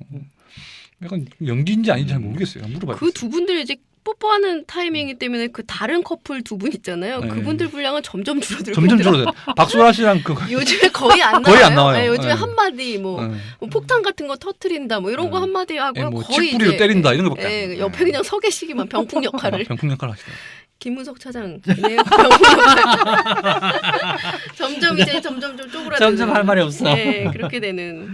약간 연기인지 아닌지 잘 모르겠어요. 물어봐요. 그 두 분들이 이제 뽀뽀하는 타이밍이기 때문에 그 다른 커플 두 분 있잖아요. 네. 그분들 분량은 점점 줄어들고 점점 줄어들어요. 박소라 씨랑 요즘에 거의 안 나와요. 거의 안 나와요. 네, 요즘에 네. 한마디 뭐 폭탄 같은 거 터트린다 뭐 이런 거 한마디 하고요. 뭐 거의 칡뿌리로 때린다 이런 거밖에 안 네, 해요. 옆에 그냥 서 계시기만 병풍 역할을. 병풍 역할을 하시더라고요. 김문석 차장. 네, 병풍 역할. 점점 좀 쪼그라드는. 점점 할 말이 없어. 네, 그렇게 되는.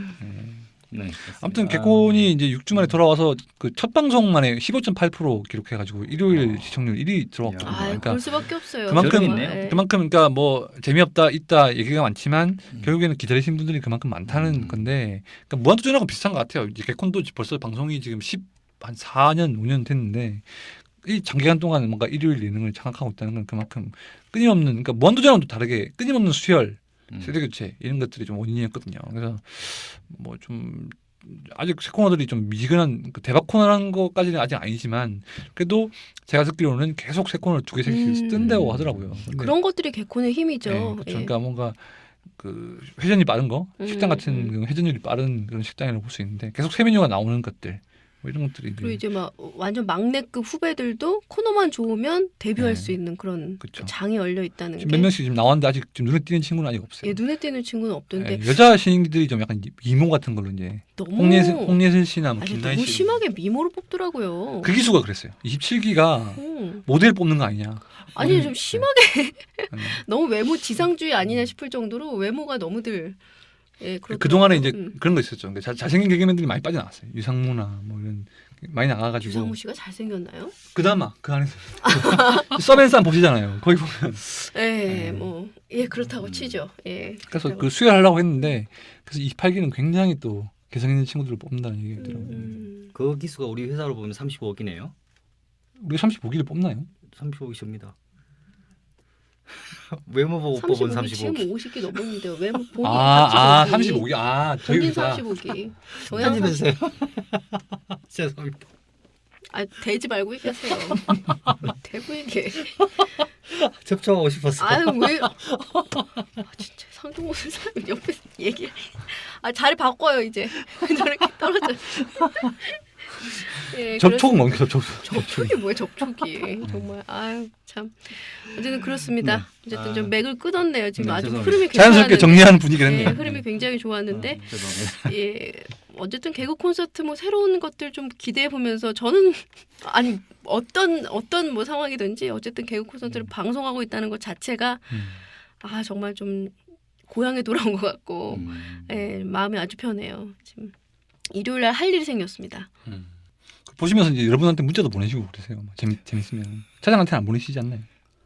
네, 아무튼 개콘이 이제 6주 만에 돌아와서 그 첫 방송만에 15.8% 기록해가지고 일요일 시청률 1위 들어왔거든요. 그러니까 그럴 수밖에 없어요. 그만큼 네. 그러니까 뭐 재미없다 있다 얘기가 많지만 결국에는 기다리신 분들이 그만큼 많다는 건데 그러니까 무한도전하고 비슷한 것 같아요. 이제 개콘도 벌써 방송이 지금 한 4년 5년 됐는데 이 장기간 동안 뭔가 일요일 예능을 장악하고 있다는 건 그만큼 끊임없는 그러니까 무한도전하고는 또 다르게 끊임없는 수혈 세대 교체 이런 것들이 좀 원인이었거든요. 그래서 뭐 좀 아직 새 코너들이 좀 미지근한 대박 코너라는 것까지는 아직 아니지만 그래도 제가 듣기로는 계속 새 코너를 2개씩 뜬다고 하더라고요. 그런 것들이 개콘의 힘이죠. 네, 그렇죠. 그러니까 뭔가 그 회전이 빠른 거 식당 같은 회전율이 빠른 그런 식당이라고 볼 수 있는데 계속 새 메뉴가 나오는 것들 뭐 이런 것들이 그리고 이제 막 완전 막내급 후배들도 코너만 좋으면 데뷔할 네. 수 있는 그런 그쵸. 장이 열려 있다는 지금 게 몇 명씩 지금 나왔는데 아직 좀 눈에 띄는 친구는 아직 없어요. 예, 눈에 띄는 친구는 없던데 예, 여자 신인들이 좀 약간 미모 같은 걸로 이제 너무 홍예슬 씨나 뭐 아니, 김다희 너무 씨 심하게 미모를 뽑더라고요. 그 기수가 그랬어요. 27기가 모델 뽑는 거 아니냐. 아니 좀 심하게 아니, 너무 외모 지상주의 아니냐 싶을 정도로 외모가 너무들 예, 그 동안에 이제 그렇더라고요. 그런 거 있었죠. 그러니까 잘생긴 개그맨들이 많이 빠져나왔어요. 유상무나 뭐 이런 많이 나가가지고. 유상무 씨가 잘생겼나요? 그나마 그 안에서 서벤산 보시잖아요. 거기 보면. 예, 뭐 예 그렇다고 치죠. 예. 그래서 그렇다고. 그 수혈하려고 했는데 그래서 28기는 굉장히 또 개성 있는 친구들을 뽑는다는 얘기가 있더라고요. 그 기수가 우리 회사로 보면 35억이네요. 우리 35기를 뽑나요? 35억이십니다. 외모 보고 뽑은 35기 지금 35억. 50기 넘었는데요. 왜 본인 35기. 아, 저희 본인 회사. 35기. 저희 항상 편집해주세요. 죄송합니다. 아 대지 말고 얘기하세요. 대부 얘기해. 접촉하고 싶었어요. 아유 왜? 아, 진짜 상종호 선생님 옆에 얘기. 아 자리 바꿔요 이제. 저렇게 떨어져. 예, 접촉은 뭡니까? 접촉이 뭐야 접촉이 정말 아유 참 어쨌든 그렇습니다. 어쨌든 좀 맥을 끊었네요. 지금 네, 아주 죄송합니다. 흐름이 자연스럽게 괜찮았는데. 정리하는 분위기겠네요. 예, 흐름이 굉장히 좋았는데 죄송합니다. 예 어쨌든 개그 콘서트 뭐 새로운 것들 좀 기대해 보면서 저는 아니 어떤 뭐 상황이든지 어쨌든 개그 콘서트를 방송하고 있다는 것 자체가 아 정말 좀 고향에 돌아온 것 같고 예 마음이 아주 편해요. 지금 일요일 날 할 일이 생겼습니다. 보시면서 이제 여러분한테 문자도 보내시고 그러세요. 재밌으면 차장한테는 안 보내시지 않나요?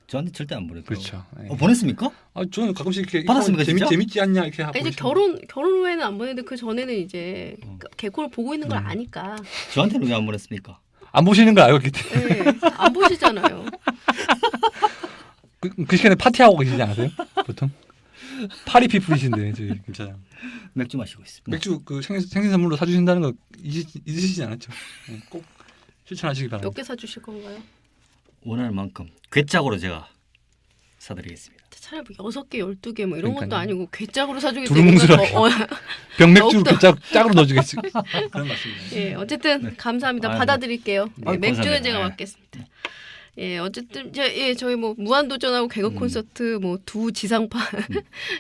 저한테 절대 안 보냈고. 그렇죠. 예. 보냈습니까? 아 저는 가끔씩 이렇게 받았습니까, 진짜? 재밌지 않냐 이렇게 하고. 이제 결혼 후에는 안 보냈는데 그 전에는 이제 개코를 보고 있는 걸 아니까 저한테는 왜 안 보냈습니까? 안 보시는 걸 알고 있기 때문에 예, 안 보시잖아요. 그 시간에 파티하고 계시지 않으세요? 보통 파리 피플이신데 저희 김 차장. 맥주 마시고 있습니다. 맥주 그 생신 선물로 사주신다는 거 잊으시지 않았죠? 네, 꼭 실천하시기 바랍니다. 몇 개 사주실 건가요? 원하는 만큼 괴짝으로 제가 사드리겠습니다. 차라리 뭐 6개, 12개 뭐 이런 것도 그러니까요. 아니고 괴짝으로 사주기 두루뭉술하게. 병맥주 더욱더. 짝으로 넣어주겠습니다. 그런 말씀입니다. 예, 어쨌든 감사합니다. 아유, 받아드릴게요. 네, 아유, 맥주는 감사합니다. 제가 예. 맡겠습니다. 예, 어쨌든 저희 뭐 무한도전하고 개그 콘서트 뭐 두 지상파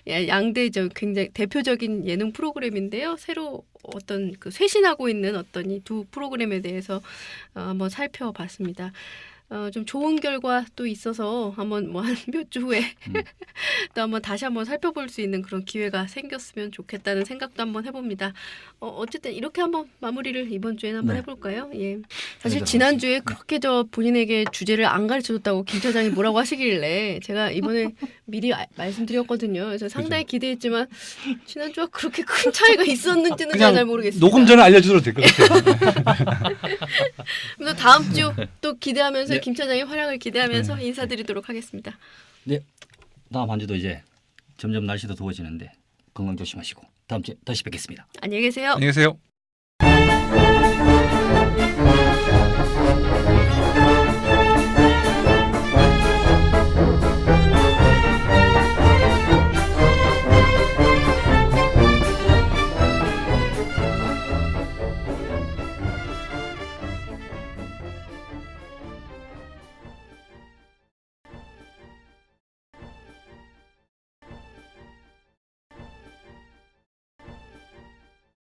예, 양대 굉장히 대표적인 예능 프로그램인데요. 새로 어떤 그 쇄신하고 있는 어떤 이 두 프로그램에 대해서 한번 살펴봤습니다. 좀 좋은 결과 또 있어서 한번 뭐 한 몇 주 후에 또 한번 다시 한번 살펴볼 수 있는 그런 기회가 생겼으면 좋겠다는 생각도 한번 해봅니다. 어쨌든 이렇게 한번 마무리를 이번 주에는 한번 네. 해볼까요? 예. 사실 네, 지난주에 그렇게 본인에게 주제를 안 가르쳐줬다고 김 차장이 뭐라고 하시길래 제가 이번에 미리 말씀드렸거든요. 그래서 상당히 기대했지만 지난주와 그렇게 큰 차이가 있었는지는 잘 모르겠습니다. 녹음 전에 알려주셔도 될 것 같아요. 그래서 다음 주 또 기대하면서 네. 김 차장의 활약을 기대하면서 인사드리도록 하겠습니다. 네. 다음 한 주도 이제 점점 날씨도 더워지는데 건강 조심하시고 다음 주에 다시 뵙겠습니다. 안녕히 계세요. 안녕히 계세요.